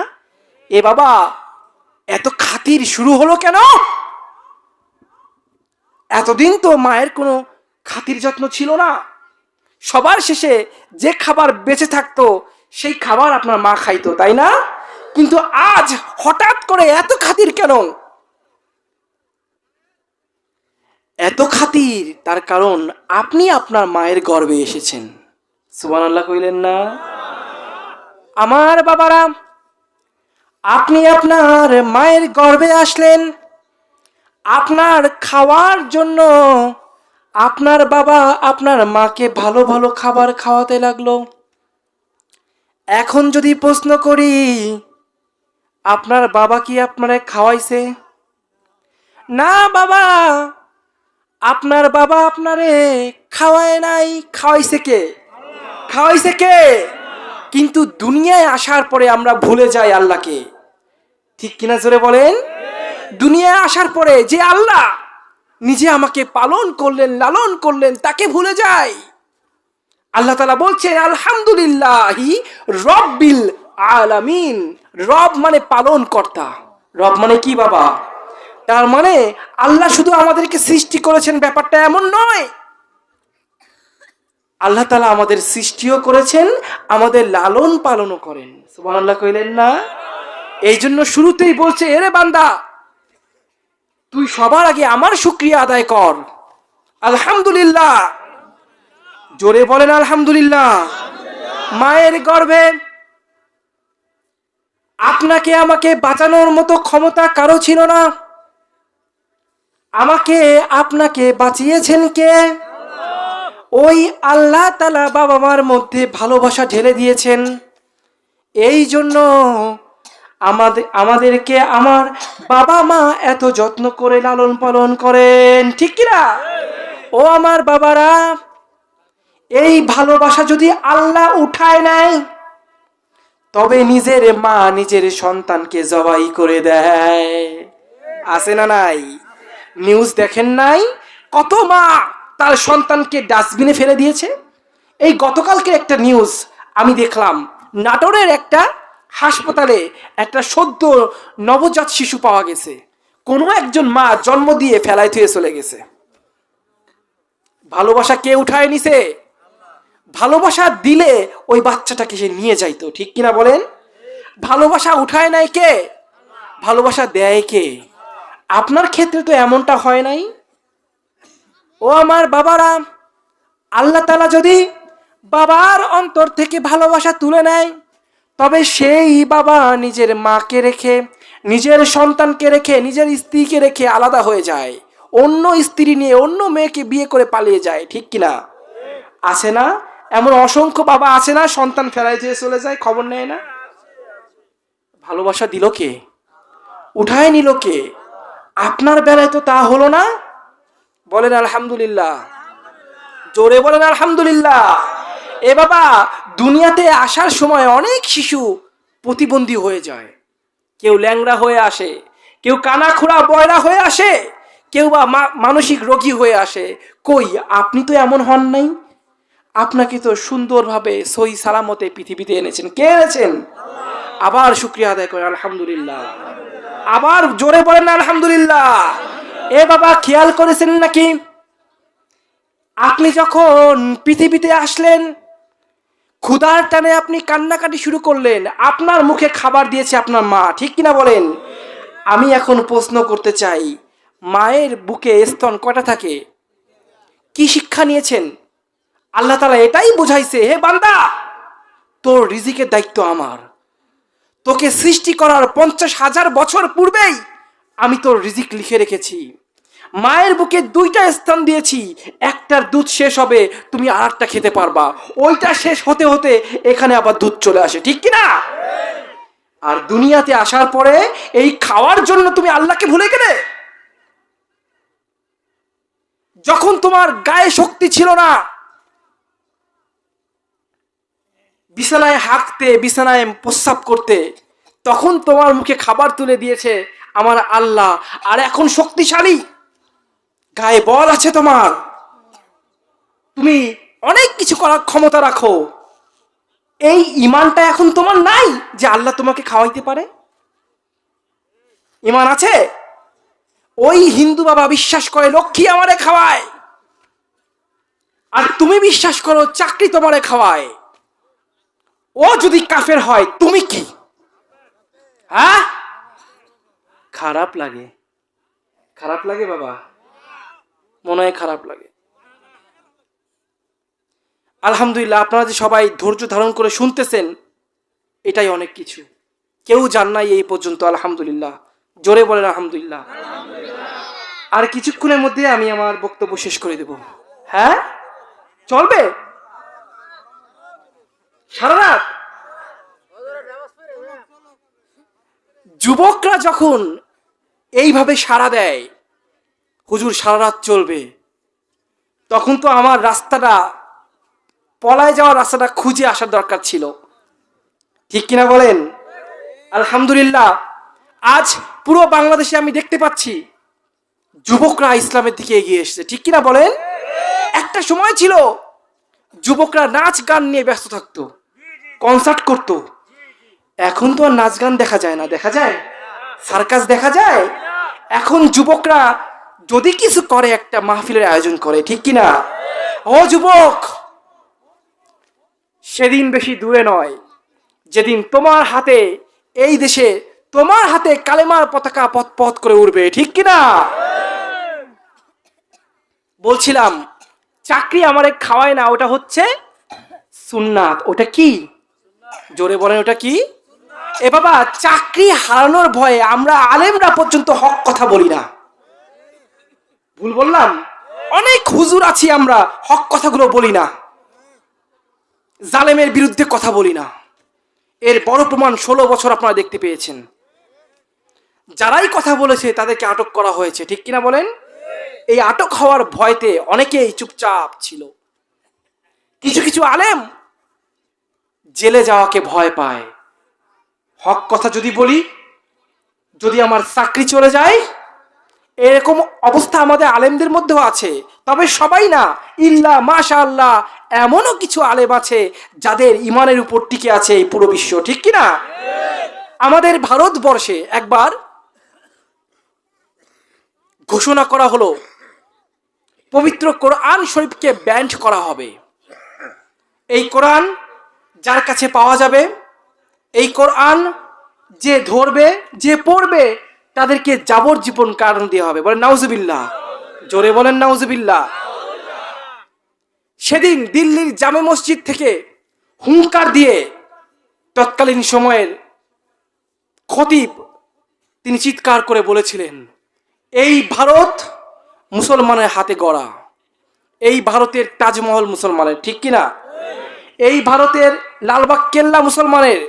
এ বাবা, এত খাতির শুরু হলো কেন? এতদিন তো মায়ের কোনো খাতির যত্ন ছিল না। সবার শেষে যে খাবার বেঁচে থাকতো সেই খাবার আপনার মা খাইতো, তাই না? কিন্তু আজ হঠাৎ করে এত খাতির কেন? এত খাতির তার কারণ আপনি আপনার মায়ের গর্ভে এসেছেন। সুবহানাল্লাহ কইলেন না? আমার বাবারা, আপনি আপনার মায়ের গর্ভে আসলেন, আপনার খাওয়ার জন্য আপনার বাবা আপনার মাকে ভালো ভালো খাবার খাওয়াতে লাগলো। এখন যদি প্রশ্ন করি, আপনার বাবা কি আপনারে খাওয়াইছে? না বাবা, আপনার বাবা আপনারে খাওয়ায় নাই, খাওয়াইছে কে? খাওয়াইছে কে? কিন্তু দুনিয়ায় আসার পরে আমরা ভুলে যাই আল্লাহকে। ঠিক কিনা জোরে বলেন? দুনিয়ায় আসার পরে যে আল্লাহ নিজে আমাকে পালন করলেন, লালন করলেন, তাকে ভুলে যাই। আল্লাহ তাআলা বলছেন আলহামদুলিল্লাহি রব্বিল আলামিন। রব মানে পালন কর্তা। রব মানে কি বাবা? তার মানে আল্লাহ শুধু আমাদেরকে সৃষ্টি করেছেন ব্যাপারটা এমন নয়। আল্লাহ তাআলা আমাদের সৃষ্টিও করেছেন, আমাদের লালন পালনও করেন। সুবহানাল্লাহ কইলেন না? এই জন্য শুরুতেই বলছে, এরে বান্দা তুই সবার আগে আমার শুকরিয়া আদায় কর। আলহামদুলিল্লাহ, জোরে বলেন আলহামদুলিল্লাহ। মায়ের গর্ভে আপনাকে আমাকে বাঁচানোর মতো ক্ষমতা কারো ছিল না। আমাকে আপনাকে বাঁচিয়েছেন কে? ওই আল্লাহ তাআলা বাবা মার মধ্যে ভালোবাসা ঢেলে দিয়েছেন। এই জন্য আমাদেরকে আমার বাবা মা এত যত্ন করে লালন পালন করেন। ঠিক কিনা? ও আমার বাবারা, এই ভালোবাসা যদি আল্লাহ উঠায় নেয়, তবে নিজের মা নিজের সন্তানকে জবাই করে দেয়। আছে না নাই? নিউজ দেখেন নাই? কত মা তার সন্তানকে ডাস্টবিনে ফেলে দিয়েছে। এই গতকালকে একটা নিউজ আমি দেখলাম, নাটোরের একটা হাসপাতালে একটা সদ্য নবজাত শিশু পাওয়া গেছে। কোনো একজন মা জন্ম দিয়ে ফেলায় থুয়ে চলে গেছে। ভালোবাসা কে উঠায় নিছে? ভালোবাসা দিলে ওই বাচ্চাটাকে সে নিয়ে যাইতো। ঠিক কিনা বলেন? ভালোবাসা উঠায় নাই কে? ভালোবাসা দেয় কে? আপনার ক্ষেত্রে তো এমনটা হয় নাই। ও আমার বাবারা, আল্লাহ তাআলা যদি বাবার অন্তর থেকে ভালোবাসা তুলে নেয়, তবে সেই বাবা নিজের মাকে রেখে, নিজের সন্তানকে রেখে, নিজের স্ত্রীকে রেখে আলাদা হয়ে যায়, অন্য স্ত্রী নিয়ে অন্য মেয়েকে বিয়ে করে পালিয়ে যায়। ঠিক কিনা? আছে না? এমন অসংখ্য বাবা আছে না, সন্তান ফেরাই দিয়ে চলে যায়, খবর নেয় না। ভালোবাসা দিল কে? উঠায় নিল কে? আপনার বেলায় তো তা হলো না। বলেন আলহামদুলিল্লাহ, জোরে বলেন আলহামদুলিল্লাহ। এ বাবা, দুনিয়াতে আসার সময় অনেক শিশু প্রতিবন্ধী হয়ে যায়। কেউ ল্যাংড়া হয়ে আসে, কেউ কানা খোড়া বয়রা হয়ে আসে, কেউ বা মানসিক রোগী হয়ে আসে। কই আপনি তো এমন হন নাই। আপনাকে তো সুন্দরভাবে সহি সালামতে পৃথিবীতে এনেছেন। কে এনেছেন? আবার শুকরিয়া আদায় করেন আলহামদুলিল্লাহ। আবার জোরে বলেন আলহামদুলিল্লাহ। এ বাবা, খেয়াল করেছেন নাকি আপনি যখন পৃথিবীতে আসলেন, ক্ষুধার টানে আপনি কান্নাকাটি শুরু করলেন, আপনার মুখে খাবার দিয়েছে আপনার মা। ঠিক কিনা বলেন? আমি এখন প্রশ্ন করতে চাই, মায়ের বুকে স্তন কয়টা থাকে? কি শিক্ষা নিয়েছেন? আল্লাহ তাআলা এটাই বুঝাইছে, হে বান্দা, তোর রিজিকের দায়িত্ব আমার। তোকে সৃষ্টি করার 50,000 বছর পূর্বেই আমি তোর রিজিক লিখে রেখেছি। মায়ের বুকে 2টা স্থান দিয়েছি, একটার দুধ শেষ হবে, তুমি আরেকটা খেতে পারবা। ওইটা শেষ হতে হতে এখানে আবার দুধ চলে আসে। ঠিক কিনা? আর দুনিয়াতে আসার পরে এই খাওয়ার জন্য তুমি আল্লাহকে ভুলে গেলে। যখন তোমার গায়ে শক্তি ছিল না, বিছানায় হাঁকতে, বিছানায় প্রস্রাব করতে, তখন তোমার মুখে খাবার তুলে দিয়েছে আমার আল্লাহ। আর এখন শক্তিশালী, গায়ে বল আছে তোমার, তুমি অনেক কিছু করার ক্ষমতা রাখো। এই ঈমানটা এখন তোমার নাই যে আল্লাহ তোমাকে খাওয়াইতে পারে? ঈমান আছে? ওই হিন্দু বাবা বিশ্বাস করে লক্ষ্মী আমারে খাওয়ায়, আর তুমি বিশ্বাস করো চাকরি তোমারে খাওয়ায়। ও যদি কাফের হয়, তুমি কি? হ্যাঁ, খারাপ লাগে। খারাপ লাগে বাবা, মনে হয় খারাপ লাগে। আলহামদুলিল্লাহ, আপনারা যে সবাই ধৈর্য ধারণ করে শুনতেছেন, এটাই অনেক কিছু। কেউ জান নাই এই পর্যন্ত। আলহামদুলিল্লাহ, জোরে বলেন আলহামদুলিল্লাহ। আর কিছুক্ষণের মধ্যে আমি আমার বক্তব্য শেষ করে দেব। হ্যাঁ, চলবে সারা রাত? যুবকরা যখন এইভাবে সাড়া দেয়, হুজুর সারা রাত চলবে, তখন তো আমার রাস্তাটা, পলায় যাওয়ার রাস্তাটা খুঁজে আসার দরকার ছিল, ঠিক কিনা বলেন? আলহামদুলিল্লাহ, আজ পুরো বাংলাদেশে আমি দেখতে পাচ্ছি যুবকরা ইসলামের দিকে এগিয়ে এসেছে, ঠিক কিনা বলেন? একটা সময় ছিল যুবকরা নাচ গান নিয়ে ব্যস্ত থাকতো, কনসার্ট করতো। এখন তো আর নাচ গান দেখা যায় না, দেখা যায় সার্কাস দেখা যায়। এখন যুবকরা যদি কিছু করে একটা মাহফিলের আয়োজন করে, ঠিক কিনা? ও যুবক, সেদিন বেশি দূরে নয় যেদিন তোমার হাতে, এই দেশে তোমার হাতে কালেমার পতাকা পথ পথ করে উঠবে, ঠিক কিনা? বলছিলাম চাকরি আমারে খাওয়ায় না, ওটা হচ্ছে সুন্নাত। ওটা কি? জোরে বলেন, ওটা কি? এ বাবা, চাকরি হারানোর ভয়ে আমরা আলেমরা পর্যন্ত হক কথা বলি না। ভুল বললাম? অনেক হুজুর আছি আমরা, হক কথাগুলো বলি না, জালেমের বিরুদ্ধে কথা বলি না। এর বড় প্রমাণ 16 বছর আপনারা দেখতে পেয়েছেন। যারাই কথা বলেছে তাদেরকে আটক করা হয়েছে, ঠিক কিনা বলেন? এই আটক হওয়ার ভয়তে অনেকেই চুপচাপ ছিল। কিছু কিছু আলেম জেলে যাওয়াকে ভয় পায়। হক কথা যদি বলি, যদি আমার চাকরি চলে যায়, এরকম অবস্থা আমাদের আলেমদের মধ্যেও আছে। তবে সবাই না, ইল্লা মাশাআল্লাহ, এমনও কিছু আলেম আছে যাদের ইমানের উপর টিকে আছে এই পুরো বিশ্ব, ঠিক কিনা? আমাদের ভারতবর্ষে একবার ঘোষণা করা হলো পবিত্র কোরআন শরীফকে ব্যান্ড করা হবে। এই কোরআন যার কাছে পাওয়া যাবে, এই কোরআন যে ধরবে, যে পড়বে, তাদেরকে যাবজ্জীবন কারণ দেওয়া হবে। বলেন নাউজুবিল্লাহ, জোরে বলেন নাউজুবিল্লাহ। সেদিন দিল্লির জামে মসজিদ থেকে হুঙ্কার দিয়ে তৎকালীন সময়ের খতিব তিনি চিৎকার করে বলেছিলেন, এই ভারত মুসলমানের হাতে গড়া, এই ভারতের তাজমহল মুসলমানের, ঠিক কিনা? এই ভারতের লালবাগ কেল্লা মুসলমানের,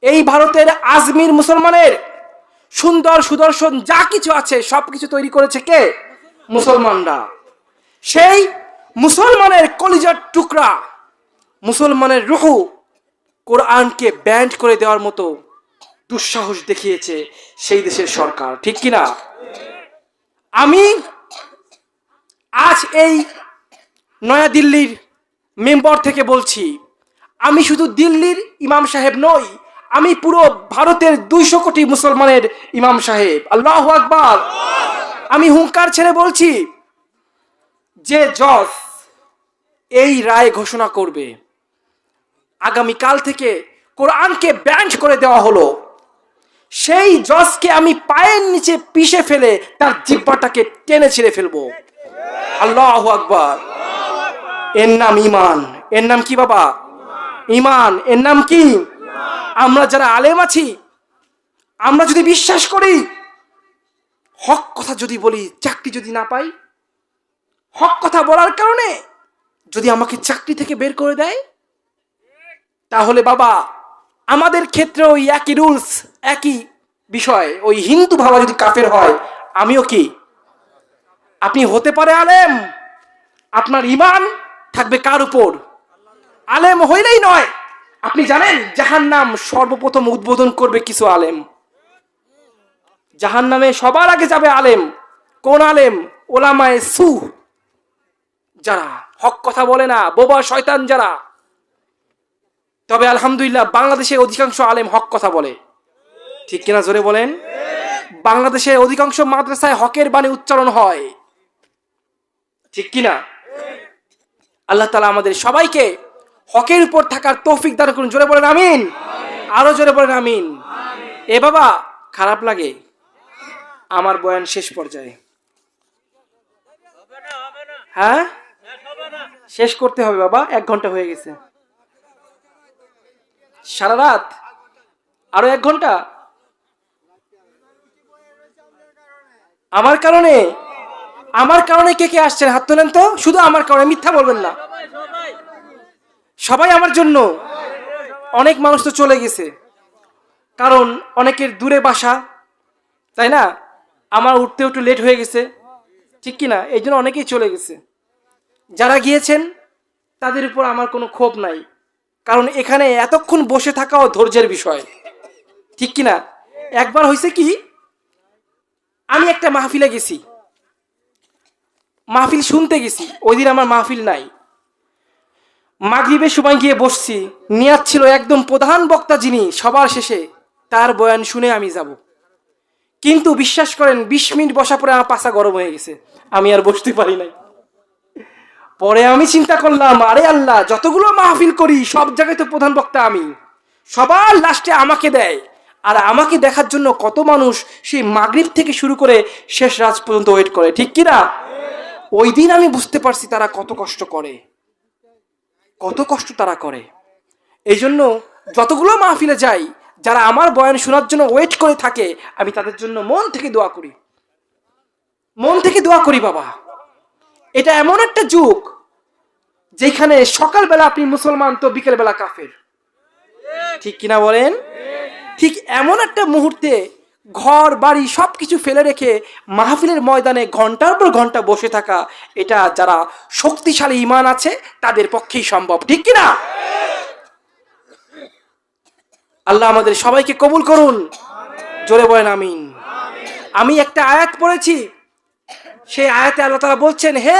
এই ভারতের আজমির মুসলমানের, সুন্দর সুদর্শন যা কিছু আছে সবকিছু তৈরি করেছে কে? মুসলমানরা। সেই মুসলমানের কলিজার টুকরা, মুসলমানের রুহু কোরআনকে ব্যান্ড করে দেওয়ার মতো দুঃসাহস দেখিয়েছে সেই দেশের সরকার, ঠিক কিনা? আমি আজ এই নয়াদিল্লির মেম্বার থেকে বলছি, আমি শুধু দিল্লির ইমাম সাহেব নই, আমি পুরো ভারতের 200 কোটি মুসলমানের ইমাম সাহেব। আল্লাহু আকবার। আমি হুঙ্কার ছেড়ে বলছি, যে জজ এই রায় ঘোষণা করবে, আগামীকাল থেকে কোরআনকে ব্যান্ড করে দেওয়া হলো, সেই জজকে আমি পায়ের নিচে পিষে ফেলে তার জিহ্বাটাকে টেনে ছিঁড়ে ফেলবো। আল্লাহু আকবার। এর নাম ঈমান। এর নাম কি বাবা? ঈমান। এর নাম কি? আমরা যারা আলেম আছি, আমরা যদি বিশ্বাস করি, হক কথা যদি বলি, চাকরি যদি না পাই, হক কথা বলার কারণে যদি আমাকে চাকরি থেকে বের করে দেয়, তাহলে বাবা আমাদের ক্ষেত্রে ওই একই রুলস, একই বিষয়। ওই হিন্দু ভাবা যদি কাফের হয়, আমিও কি? আপনি হতে পারে আলেম, আপনার ঈমান থাকবে কার উপর? আলেম হইলেই নয়। আপনি জানেন জাহান্নাম সর্বপ্রথম উদ্বোধন করবে কিছু আলেম। জাহান্নামে সবার আগে যাবে আলেম। কোন আলেম? ওলামায়ে সু, যারা হক কথা বলে না, বোবা শয়তান যারা। তবে আলহামদুলিল্লাহ বাংলাদেশে অধিকাংশ আলেম হক কথা বলে, ঠিক কিনা? জোরে বলেন। বাংলাদেশে অধিকাংশ মাদ্রাসায় হকের বাণী উচ্চারণ হয়, ঠিক কিনা? আল্লাহ তাআলা আমাদের সবাইকে হকের উপর থাকার তৌফিক দান করুন। জোরে বলেন আমিন। আরো জোরে বলেন আমিন। এ বাবা, খারাপ লাগে আমার বয়ান শেষ পর্যায়ে? হ্যাঁ, শেষ করতে হবে বাবা, 1 ঘন্টা হয়ে গেছে। সারা রাত আরো 1 ঘন্টা আমার কারণে? আমার কারণে কে কে আসছেন হাত তোলেন তো। শুধু আমার কারণে, মিথ্যা বলবেন না। সবাই আমার জন্য। অনেক মানুষ তো চলে গেছে, কারণ অনেকের দূরে বাসা, তাই না? আমার উঠতে একটু লেট হয়ে গেছে, ঠিক কিনা? এই জন্য অনেকেই চলে গেছে। যারা গিয়েছেন তাদের উপর আমার কোনো ক্ষোভ নাই, কারণ এখানে এতক্ষণ বসে থাকাও ধৈর্যের বিষয়, ঠিক কিনা? একবার হয়েছে কি, আমি একটা মাহফিলে গেছি, মাহফিল শুনতে গেছি, ওই দিন আমার মাহফিল নাই। মাগরিবের সময় গিয়ে বসছি, নিয়াত ছিল একদম প্রধান বক্তা যিনি সবার শেষে তার বয়ান শুনে আমি যাব, কিন্তু বিশ্বাস করেন 20 মিনিট বসা পরে আমার পাছা গরম হয়ে গেছে, আমি আর বসতে পারি নাই। পরে আমি চিন্তা করলাম, আরে আল্লাহ, যতগুলো মাহফিল করি সব জায়গায় তো প্রধান বক্তা আমি, সবার লাস্টে আমাকে দেয়, আর আমাকে দেখার জন্য কত মানুষ সেই মাগরিব থেকে শুরু করে শেষ রাত পর্যন্ত ওয়েট করে, ঠিক কিনা? ওই দিন আমি বুঝতে পারছি তারা কত কষ্ট করে, কত কষ্ট তারা করে। এই জন্য যতগুলো মাহফিলে যাই, যারা আমার বয়ান শোনার জন্য ওয়েট করে থাকে, আমি তাদের জন্য মন থেকে দোয়া করি, মন থেকে দোয়া করি। বাবা, এটা এমন একটা যুগ যেখানে সকালবেলা আপনি মুসলমান তো বিকেলবেলা কাফের, ঠিক কিনা বলেন? ঠিক এমন একটা মুহূর্তে ঘর বাড়ি সবকিছু ফেলে রেখে মাহফিলের ময়দানে ঘন্টার পর ঘন্টা বসে থাকা, এটা যারা শক্তিশালী ঈমান আছে তাদের পক্ষেই সম্ভব, ঠিক কিনা? আল্লাহ আমাদের সবাইকে কবুল করুন, জোরে বলেন আমিন। আমি একটা আয়াত পড়েছি, সেই আয়াতে আল্লাহ তাআলা বলছেন, হে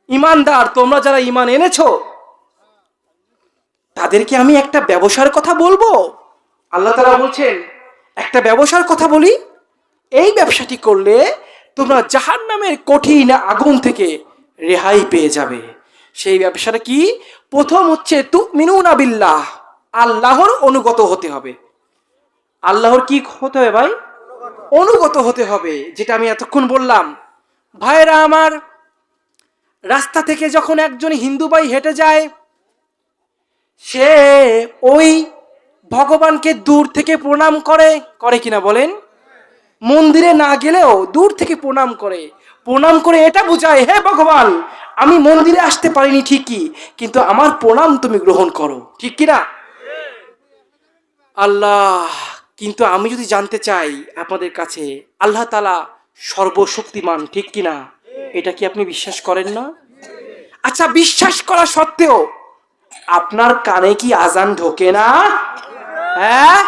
ঈমানদার, তোমরা যারা ঈমান এনেছো তাদেরকে আমি একটা ব্যবসার কথা বলবো। আল্লাহ তাআলা বলছেন, একটা ব্যবসার কথা বলি, এই ব্যবসাটি করলে তোমরা জাহান্নামের কঠিন আগুন থেকে রেহাই পেয়ে যাবে। সেই ব্যবসাটা কি? প্রথম হচ্ছে তুমিনুনা বিল্লাহ, আল্লাহর অনুগত হতে হবে। আল্লাহর কি হতে হবে ভাই? অনুগত হতে হবে, যেটা আমি এতক্ষণ বললাম। ভাইরা আমার, রাস্তা থেকে যখন একজন হিন্দু ভাই হেঁটে যায়, সে ওই ভগবানকে দূর থেকে প্রণাম করে, করে কিনা বলেন? মন্দিরে না গেলেও দূর থেকে প্রণাম করে, প্রণাম করে এটা বোঝায়, হে ভগবান, আমি মন্দিরে আসতে পারিনি ঠিকই, কিন্তু আমার প্রণাম তুমি গ্রহণ করো, ঠিক কিনা? আল্লাহ, কিন্তু আমি যদি জানতে চাই আপনাদের কাছে, আল্লাহ তাআলা সর্বশক্তিমান, ঠিক কিনা? এটা কি আপনি বিশ্বাস করেন না? আচ্ছা, বিশ্বাস করা সত্ত্বেও আপনার কানে কি আজান ঢোকে না? হ্যাঁ,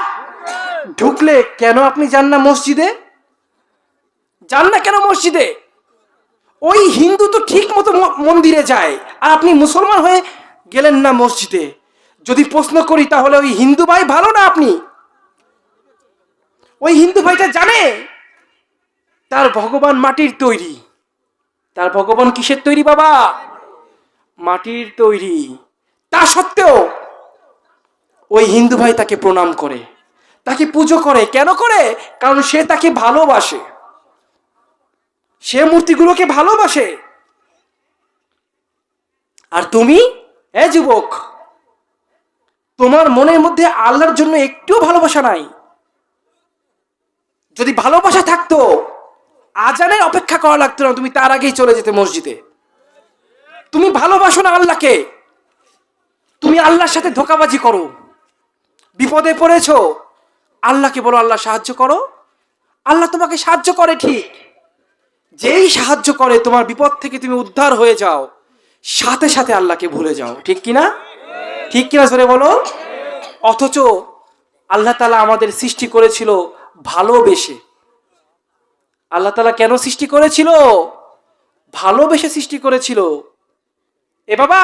ঢুকলে কেন আপনি যান না মসজিদে? যান না কেন মসজিদে? ওই হিন্দু তো ঠিক মতো মন্দিরে যায়, আর আপনি মুসলমান হয়ে গেলেন না মসজিদে। যদি প্রশ্ন করি, তাহলে ওই হিন্দু ভাই ভালো না আপনি? ওই হিন্দু ভাইটা জানে তার ভগবান মাটির তৈরি। তার ভগবান কিসের তৈরি বাবা? মাটির তৈরি। তা সত্ত্বেও ওই হিন্দু ভাই তাকে প্রণাম করে, তাকে পুজো করে। কেন করে? কারণ সে তাকে ভালোবাসে, সে মূর্তিগুলোকে ভালোবাসে। আর তুমি, এ যুবক, তোমার মনের মধ্যে আল্লাহর জন্য একটু ভালোবাসা নাই। যদি ভালোবাসা থাকতো, আজানের অপেক্ষা করা লাগতো না, তুমি তার আগেই চলে যেতে মসজিদে। তুমি ভালোবাসো না আল্লাহকে, তুমি আল্লাহর সাথে ধোঁকাবাজি করো। বিপদে পড়েছো, আল্লাহকে বলো, আল্লাহ সাহায্য করো। আল্লাহ তোমাকে সাহায্য করে, ঠিক। যেই সাহায্য করে তোমার বিপদ থেকে তুমি উদ্ধার হয়ে যাও, সাথে সাথে আল্লাহকে ভুলে যাও, ঠিক কিনা? ঠিক কিনা জোরে বলো। অথচ আল্লাহ তাআলা আমাদের সৃষ্টি করেছিল ভালোবেসে। আল্লাহ তাআলা কেন সৃষ্টি করেছিল? ভালোবেসে সৃষ্টি করেছিল। এ বাবা,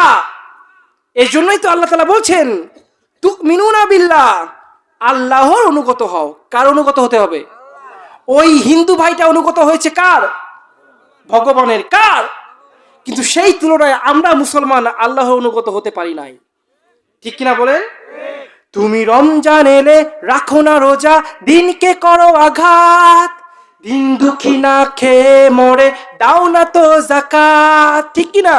এই জন্যই তো আল্লাহ তাআলা বলছেন, তুমিনুনা বিল্লাহ, আল্লাহর অনুগত হও। কার অনুগত হতে হবে? ওই হিন্দু ভাইটা অনুগত হয়েছে কার? ভগবানের। কার? কিন্তু সেই তুলনায় আমরা মুসলমান আল্লাহর অনুগত হতে পারি নাই, ঠিক কিনা বলেন? তুমি রমজান এলে রাখো না রোজা, দিনকে করো আঘাত, দিন দুঃখী না খেয়ে মরে, দাও না তো যাকাত, ঠিক কিনা?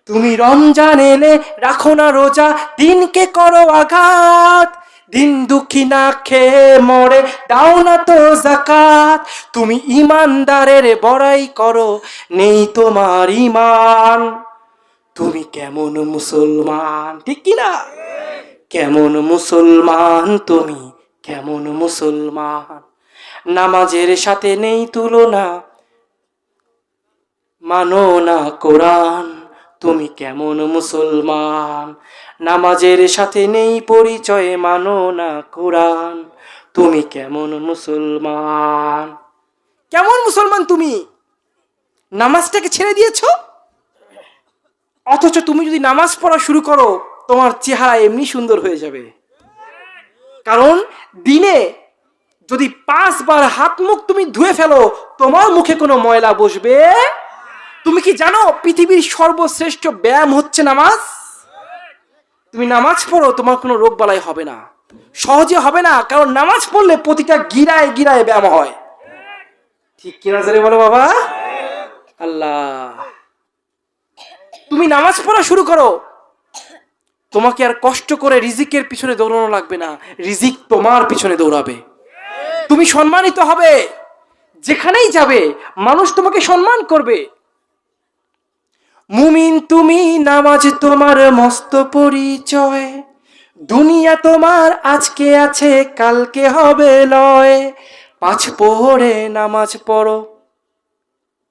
তুমি রমজান এলে রাখো না রোজা, দিনকে করো আঘাত, দিন দুঃখী না খেয়ে মরে, দাও না তো যাকাত। তুমি ইমানদারের বড়াই করো, নেই তোমার ঈমান, তুমি কেমন মুসলমান, ঠিক কিনা? কেমন মুসলমান তুমি, কেমন মুসলমান? নামাজের সাথে নেই তুলনা, মানো না কোরআন, তুমি কেমন মুসলমান, নামাজের সাথে নেই পরিচয়, মানো না কোরআন। তুমি কেমন মুসলমান, কেমন মুসলমান তুমি? নামাজটাকে ছেড়ে দিয়েছো। অথচ তুমি যদি নামাজ পড়া শুরু করো, তোমার চেহারা এমনি সুন্দর হয়ে যাবে। কারণ দিনে যদি 5 বার হাত মুখ তুমি ধুয়ে ফেলো, তোমার মুখে কোনো ময়লা বসবে। তুমি কি জানো পৃথিবীর সর্বশ্রেষ্ঠ ব্যায়াম হচ্ছে নামাজ? তুমি নামাজ পড়ো, তোমার কোনো রোগ বালাই হবে না, সহজে হবে না। কারণ নামাজ পড়লে প্রতিটা গিরায় গিরায় ব্যায়াম হয়। ঠিক কিনা জোরে বলো বাবা। আল্লাহ, তুমি নামাজ পড়া শুরু করো, তোমাকে আর কষ্ট করে রিজিকের পিছনে দৌড়ানো লাগবে না, রিজিক তোমার পিছনে দৌড়াবে। তুমি সম্মানিত হবে, যেখানেই যাবে মানুষ তোমাকে সম্মান করবে। মুমিন তুমি, নামাজ তোমার মস্ত পরিচয়, দুনিয়া তোমার আজকে আছে কালকে হবে লয়। 5 প্রহরে নামাজ পড়ো।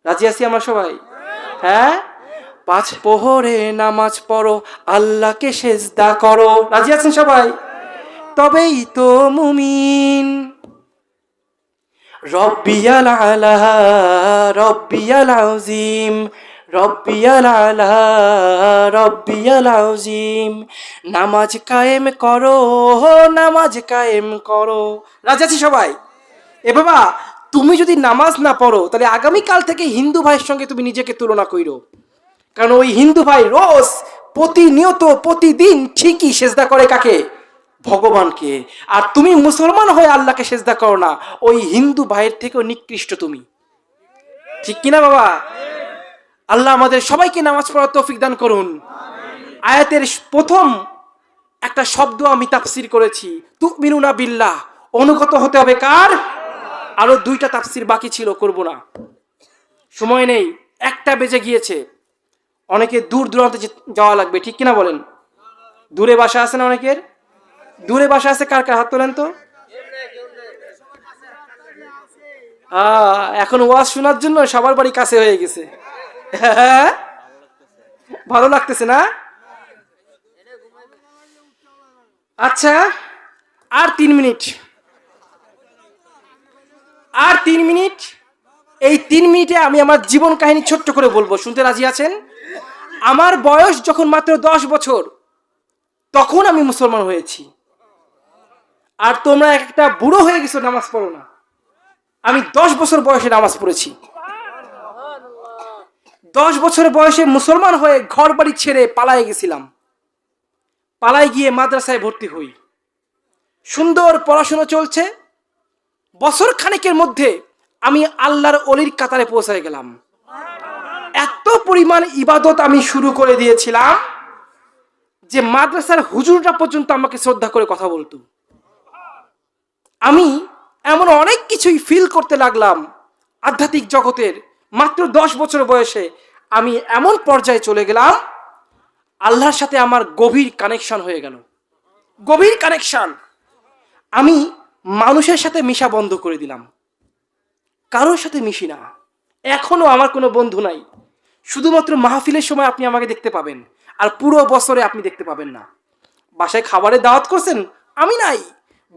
রাজি আছি আমরা সবাই? হ্যাঁ, 5 প্রহরে নামাজ পড়ো, আল্লাহকে সেজদা করো। রাজি আছেন সবাই? তবেই তো মুমিন। রব্বিয়াল আলা, রব্বিয়াল আযীম, রব্বিয়াল আলা, রব্বিয়াল আযীম। নামাজ কায়েম করো, নামাজ কায়েম করো। রাজি আছি সবাই? এ বাবা, তুমি যদি নামাজ না পড়ো, তাহলে আগামীকাল থেকে হিন্দু ভাইয়ের সঙ্গে তুমি নিজেকে তুলনা কইরো। কারণ ওই হিন্দু ভাই রোজ প্রতিনিয়ত প্রতিদিন ঠিকই সেজদা করে কাকে? ভগবানকে। আর তুমি মুসলমান হয়ে আল্লাহকে সেজদা করো না, ওই হিন্দু ভাইয়ের থেকেও নিকৃষ্ট তুমি। ঠিক কিনা বাবা? আল্লাহ আমাদের সবাইকে নামাজ পড়ার তৌফিক দান করুন। আয়াতের প্রথম একটা শব্দ আমি তাফসির করেছি, তুমিনুনা বিল্লাহ, অনুগত হতে হবে কার? আরো 2টা তাফসির বাকি ছিল, করব না, সময় নেই, 1টা বেজে গিয়েছে। অনেকে দূর দূরান্তে যাওয়া লাগবে, ঠিক কিনা বলেন? দূরে বাসা আছে না অনেকের? দূরে বাসা আছে কার কার? হাত তোলেন তো। এখন ওয়াজ শোনার জন্য সবার বাড়ি কাছে হয়ে গেছে। ভালো লাগতেছে না? আচ্ছা, আর 3 মিনিট, আর 3 মিনিট। এই 3 মিনিটে আমি আমার জীবন কাহিনী ছোট্ট করে বলবো, শুনতে রাজি আছেন? আমার বয়স যখন মাত্র 10 বছর, তখন আমি মুসলমান হয়েছি। আর তোমরা একটা বুড়ো হয়ে গেছো, নামাজ পড়ো না। আমি 10 বছর বয়সে নামাজ পড়েছি। 10 বছর বয়সে মুসলমান হয়ে ঘর বাড়ি ছেড়ে পালায়ে গেছিলাম। পালায় গিয়ে মাদ্রাসায় ভর্তি হই, সুন্দর পড়াশোনা চলছে। বছর খানেকের মধ্যে আমি আল্লাহর অলির কাতারে পৌঁছায় গেলাম। এত পরিমাণ ইবাদত আমি শুরু করে দিয়েছিলাম যে মাদ্রাসার হুজুররা পর্যন্ত আমাকে শ্রদ্ধা করে কথা বলতো। আমি এমন অনেক কিছুই ফিল করতে লাগলাম আধ্যাত্মিক জগতের। মাত্র 10 বছর বয়সে আমি এমন পর্যায়ে চলে গেলাম, আল্লাহর সাথে আমার গভীর কানেকশন হয়ে গেল। গভীর কানেকশন। আমি মানুষের সাথে মিশা বন্ধ করে দিলাম, কারোর সাথে মিশি না। এখনো আমার কোনো বন্ধু নাই। শুধুমাত্র মাহফিলের সময় আপনি আমাকে দেখতে পাবেন, আর পুরো বছরে আপনি দেখতে পাবেন না। বাসায় খাবারের দাওয়াত করছেন, আমি নাই।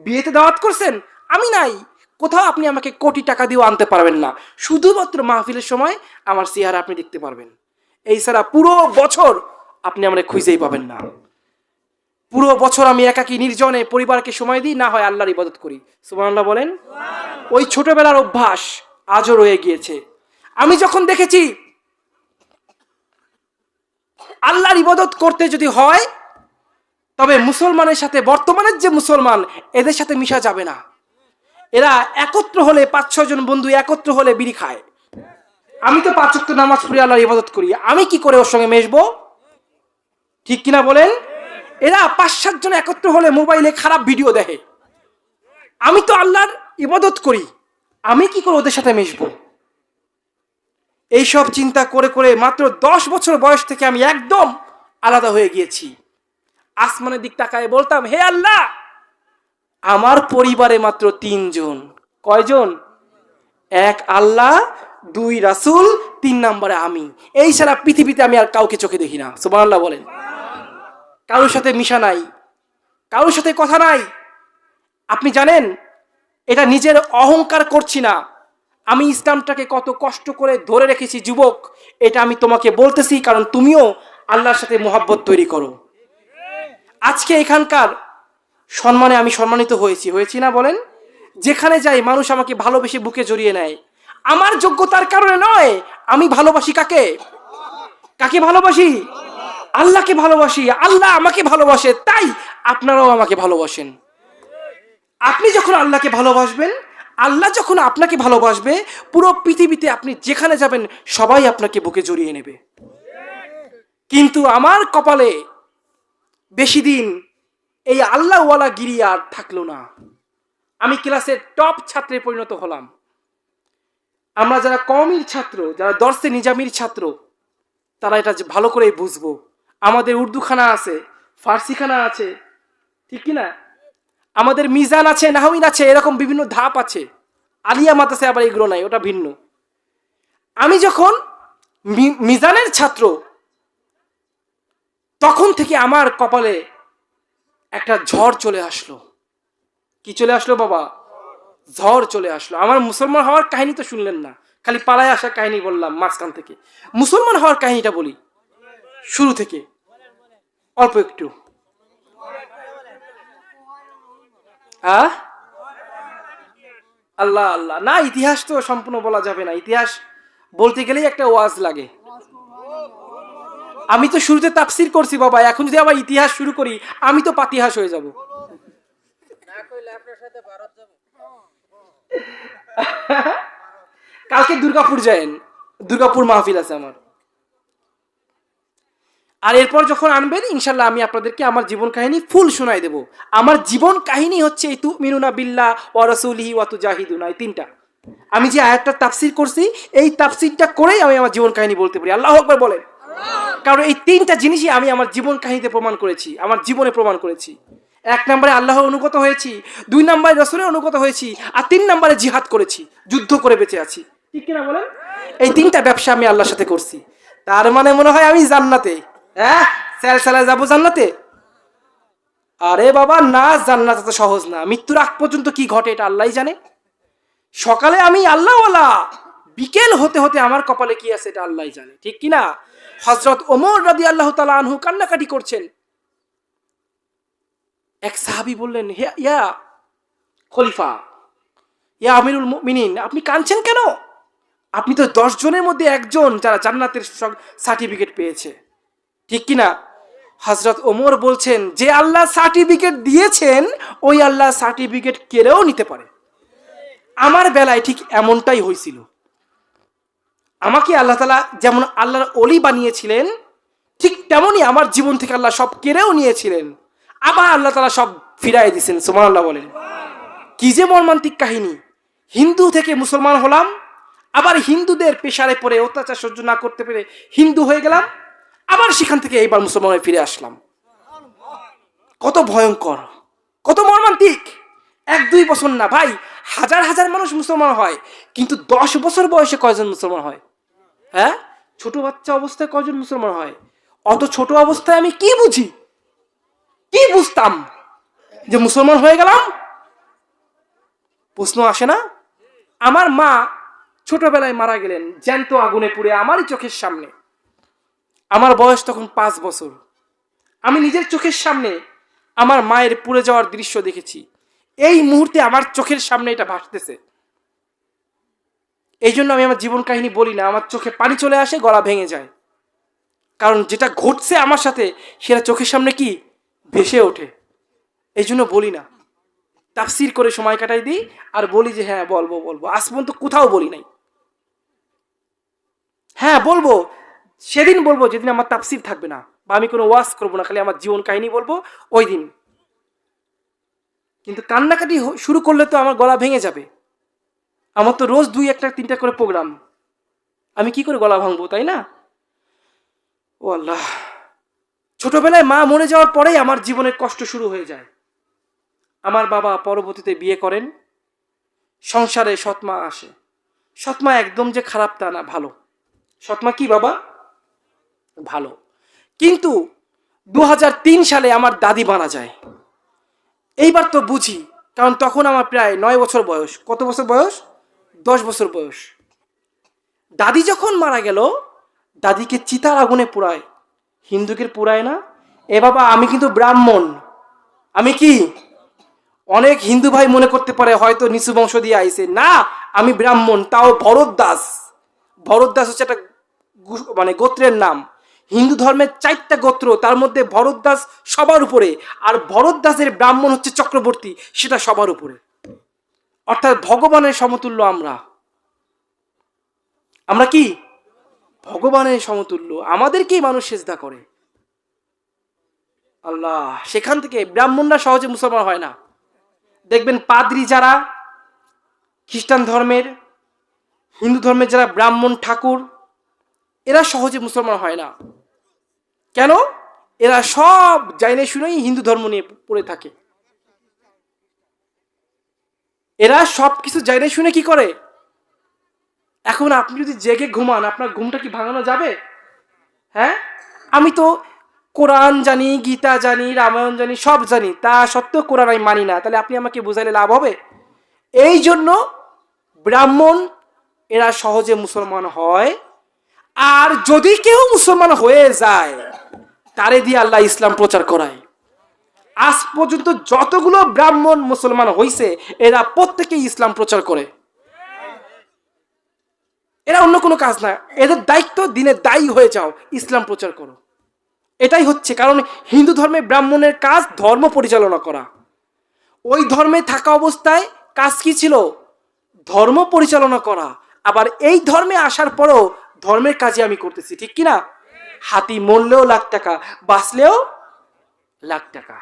বিয়েতে দাওয়াত করছেন, আমি নাই। কোথাও আপনি আমাকে কোটি টাকা দিয়েও আনতে পারবেন না। শুধুমাত্র মাহফিলের সময় আমার চেহারা আপনি দেখতে পারবেন। এই ছাড়া পুরো বছর আপনি আমাকে খুঁজেই পাবেন না। পুরো বছর আমি একাকী নির্জনে পরিবারকে সময় দিই, না হয় আল্লাহর ইবাদত করি। সুবহানাল্লাহ বলেন। ওই ছোটবেলার অভ্যাস আজও রয়ে গিয়েছে। আমি যখন দেখেছি আল্লাহর ইবাদত করতে যদি হয়, তবে মুসলমানের সাথে, বর্তমানের যে মুসলমান, এদের সাথে মিশা যাবে না। এরা একত্র হলে 5-6 জন বন্ধু একত্র হলে বিড়ি খায়। আমি তো 5 ওয়াক্ত নামাজ পড়ি, আল্লাহর ইবাদত করি, আমি কি করে ওর সঙ্গে মেশবো? ঠিক কিনা বলেন? এরা 5-7 জন একত্র হলে মোবাইলে খারাপ ভিডিও দেখে। আমি তো আল্লাহর ইবাদত করি, আমি কি করে ওদের সাথে মিশবো? এইসব চিন্তা করে করে মাত্র 10 বছর বয়স থেকে আমি একদম আলাদা হয়ে গিয়েছি। আসমানের দিক তাকায় বলতাম, হে আল্লাহ, আমার পরিবারে মাত্র 3 জন। কয়জন? 1 আল্লাহ, 2 রাসূল, 3 নম্বরে আমি। এই সারা পৃথিবীতে আমি আর কাউকে চোখে দেখি না। সুবহানাল্লাহ বলেন। কারোর সাথে মিশা নাই, কারোর সাথে কথা নাই। আপনি জানেন, এটা নিজের অহংকার করছি না, আমি ইসলামটাকে কত কষ্ট করে ধরে রেখেছি যুবক, এটা আমি তোমাকে বলতেছি, কারণ তুমিও আল্লাহর সাথে মোহাব্বত তৈরি করো। আজকে এখানকার সম্মানে আমি সম্মানিত হয়েছি না বলেন? যেখানে যাই মানুষ আমাকে ভালোবেসে বুকে জড়িয়ে নেয়, আমার যোগ্যতার কারণে নয়। আমি ভালোবাসি কাকে? কাকে ভালোবাসি? আল্লাহকে ভালোবাসি। আল্লাহ আমাকে ভালোবাসে, তাই আপনারাও আমাকে ভালোবাসেন। আপনি যখন আল্লাহকে ভালোবাসবেন, আল্লাহ যখন আপনাকে ভালোবাসবে, পুরো পৃথিবীতে আপনি যেখানে যাবেন সবাই আপনাকে বুকে জড়িয়ে নেবে। কিন্তু আমার কপালে বেশি দিন এই আল্লাহওয়ালা গিরি আর থাকলো না। আমি ক্লাসের টপ ছাত্রে পরিণত হলাম। আমরা যারা কওমির ছাত্র, যারা দর্সে নিজামির ছাত্র, তারা এটা ভালো করে বুঝবো। আমাদের উর্দুখানা আছে, ফার্সিখানা আছে, ঠিক কিনা? আমাদের মিজান আছে, নাহমিন আছে, এরকম বিভিন্ন ধাপ আছে। আলিয়া মাদ্রাসায় আবার এগুলো নাই, ওটা ভিন্ন। আমি যখন মিজানের ছাত্র, তখন থেকে আমার কপালে একটা ঝড় চলে আসলো। কি চলে আসলো বাবা? ঝড় চলে আসলো। আমার মুসলমান হওয়ার কাহিনী তো শুনলেন না, খালি পালায় আসার কাহিনী বললাম মাঝখান থেকে। মুসলমান হওয়ার কাহিনীটা বলি শুরু থেকে, অল্প একটু। আল্লাহ আল্লাহ না, ইতিহাস তো সম্পূর্ণ বলা যাবে না। ইতিহাস বলতে গেলেই একটা ওয়াজ লাগে। আমি তো শুরুতে তাফসীর করছি বাবা, এখন যদি আবার ইতিহাস শুরু করি আমি তো পাতিহাস হয়ে যাব। কালকে দুর্গাপুর যায়েন, দুর্গাপুর মাহফিল আছে আমার। আর এরপর যখন আনবেন ইনশাল্লাহ আমি আপনাদেরকে আমার জীবন কাহিনী ফুল শোনাই দেব। আমার জীবন কাহিনী হচ্ছে এই তুমিনুনা বিল্লাহ ওয়া রাসূলিহি ওয়া তুজাহিদুনা, এই তিনটা। আমি যে আয়াতটা তাফসীর করছি, এই তাফসীরটা করেই আমি আমার জীবন কাহিনী বলতে পারি। আল্লাহু আকবার বলেন। কারণ এই তিনটা জিনিসই আমি আমার জীবন কাহিনীতে প্রমাণ করেছি, আমার জীবনে প্রমাণ করেছি। 1 নম্বরে আল্লাহর অনুগত হয়েছি, 2 নম্বরে রাসূলের অনুগত হয়েছি, আর 3 নম্বরে জিহাদ করেছি, যুদ্ধ করে বেঁচে আছি। ঠিক কিনা বলেন? এই তিনটা ব্যবসা আমি আল্লাহর সাথে করছি। তার মানে মনে হয় আমি জান্নাতে, সেলসালায় যাবো জান্নাতে? আরে বাবা না, জান্নাত এত সহজ না। মৃত্যুর আগ পর্যন্ত কি ঘটে এটা আল্লাহই জানে। সকালে আমি আল্লাহওয়ালা, বিকেল হতে হতে আমার কপালে কি আছে এটা আল্লাহই জানে। ঠিক কিনা? হযরত ওমর রাদিয়াল্লাহু তাআলা আনহু কান্নাকাটি করছেন। এক সাহাবী বললেন, হে ইয়া খলিফা, ইয়া আমিরুল মুমিনিন, আপনি কাঁদছেন কেন? আপনি তো 10 জনের মধ্যে একজন যারা জান্নাতের সার্টিফিকেট পেয়েছে। ঠিক কিনা? হযরত ওমর বলছেন, যে আল্লাহ সার্টিফিকেট দিয়েছেন ওই আল্লাহ সার্টিফিকেট কেড়েও নিতে পারে। আমার বেলায় ঠিক এমনটাই হয়েছিল। আমাকে আল্লাহ তাআলা যেমন আল্লাহর ওলি বানিয়েছিলেন, ঠিক তেমনি আমার জীবন থেকে আল্লাহ সব কেড়েও নিয়েছিলেন, আবার আল্লাহ তাআলা সব ফিরাই দিয়েছেন। সুবহানাল্লাহ বলেন। কি যে মর্মান্তিক কাহিনী! হিন্দু থেকে মুসলমান হলাম, আবার হিন্দুদের পেশারে পড়ে অত্যাচার সহ্য না করতে পেরে হিন্দু হয়ে গেলাম, আবার সেখান থেকে এইবার মুসলমানে ফিরে আসলাম। কত ভয়ঙ্কর, কত মর্মান্তিক! 1-2 বছর না ভাই, হাজার হাজার মানুষ মুসলমান হয়, কিন্তু 10 বছর বয়সে কয়জন মুসলমান হয়? হ্যাঁ, ছোট বাচ্চা অবস্থায় কয়জন মুসলমান হয়? অত ছোট অবস্থায় আমি কি বুঝি, কি বুঝতাম যে মুসলমান হয়ে গেলাম? প্রশ্ন আসে না? আমার মা ছোটবেলায় মারা গেলেন জ্যান্ত আগুনে পুড়ে আমারই চোখের সামনে। আমার বয়স তখন 5 বছর। আমি নিজের চোখের সামনে আমার মায়ের পুড়ে যাওয়ার দৃশ্য দেখেছি। এই মুহূর্তে আমার চোখের সামনে এটা ভাসতেছে। এই জন্য আমি আমার জীবন কাহিনী বলি না, আমার চোখে পানি চলে আসে, গলা ভেঙে যায়। কারণ যেটা ঘটছে আমার সাথে সেটা চোখের সামনে কি ভেসে ওঠে। এই জন্য বলি না, তাফসীর করে সময় কাটাই দিই আর বলি যে হ্যাঁ বলবো। আজ পর্যন্ত কোথাও বলি নাই। হ্যাঁ বলবো, সেদিন বলবো যেদিন আমার তাফসীর থাকবে না, বা আমি কোনো ওয়াজ করবো না, খালি আমার জীবন কাহিনী বলবো ওই দিন। কিন্তু কান্নাকাটি শুরু করলে তো আমার গলা ভেঙে যাবে। আমার তো রোজ 2-1-3টা করে প্রোগ্রাম, আমি কি করে গলা ভাঙবো, তাই না? ও আল্লাহ! ছোটবেলায় মা মরে যাওয়ার পরেই আমার জীবনের কষ্ট শুরু হয়ে যায়। আমার বাবা পরবর্তীতে বিয়ে করেন, সংসারে সৎ মা আসে, সৎমা একদম যে খারাপ তা না, ভালো। সৎমা কি বাবা? ভালো। কিন্তু 2003 সালে আমার দাদি মারা যায়। এইবার তো বুঝি, কারণ তখন আমার প্রায় 9 বছর বয়স। কত বছর বয়স? 10 বছর বয়স। দাদি যখন মারা গেল, দাদিকে চিতার আগুনে পোড়ায়। হিন্দুকে পোড়ায় না? এ বাবা, আমি কিন্তু ব্রাহ্মণ। আমি কি? অনেক হিন্দু ভাই মনে করতে পারে হয়তো নিচু বংশ দিয়ে আইছে। না, আমি ব্রাহ্মণ, তাও ভরত দাস। ভরত দাস হচ্ছে একটা মানে গোত্রের নাম। হিন্দু ধর্মের 4টা গোত্র, তার মধ্যে ভরত দাস সবার উপরে। আর ভরত দাসের ব্রাহ্মণ হচ্ছে চক্রবর্তী, সেটা সবার উপরে। অর্থাৎ ভগবানের সমতুল্য আমরা। আমরা কি? ভগবানের সমতুল্য। আমাদেরকেই মানুষ সেজদা করে। আল্লাহ, সেখান থেকে ব্রাহ্মণরা সহজে মুসলমান হয় না। দেখবেন পাদ্রী যারা খ্রিস্টান ধর্মের, হিন্দু ধর্মের যারা ব্রাহ্মণ ঠাকুর, এরা সহজে মুসলমান হয় না। কেন? এরা সব জাইনে শুনেই হিন্দু ধর্ম নিয়ে পড়ে থাকে। এরা সব কিছু জাইনে শুনে কি করে? এখন আপনি যদি জেগে ঘুমান, আপনার ঘুমটা কি ভাঙানো যাবে? হ্যাঁ, আমি তো কোরআন জানি, গীতা জানি, রামায়ণ জানি, সব জানি, তা সত্ত্বেও কোরআন আমি মানি না, তাহলে আপনি আমাকে বোঝাইলে লাভ হবে? এই জন্য ব্রাহ্মণ এরা সহজে মুসলমান হয়। আর যদি কেউ মুসলমান হয়ে যায়, তারে দিয়ে আল্লাহ ইসলাম প্রচার করায়। আজ পর্যন্ত যতগুলো ব্রাহ্মণ মুসলমান হইছে, এরা প্রত্যেকেই ইসলাম প্রচার করে। এরা অন্য কোনো কাজ না, এদের দায়িত্ব দিনে দায়ী হয়ে যাও, ইসলাম প্রচার করো। এটাই হচ্ছে কারণ। হিন্দু ধর্মে ব্রাহ্মণের কাজ ধর্ম পরিচালনা করা। ওই ধর্মে থাকা অবস্থায় কাজ কি ছিল? ধর্ম পরিচালনা করা। আবার এই ধর্মে আসার পরও ধর্মের কাজে আমি করতেছি, ঠিক কিনা? হাতি মরলেও লাখ টাকা, বাঁচলেও লাখ টাকা।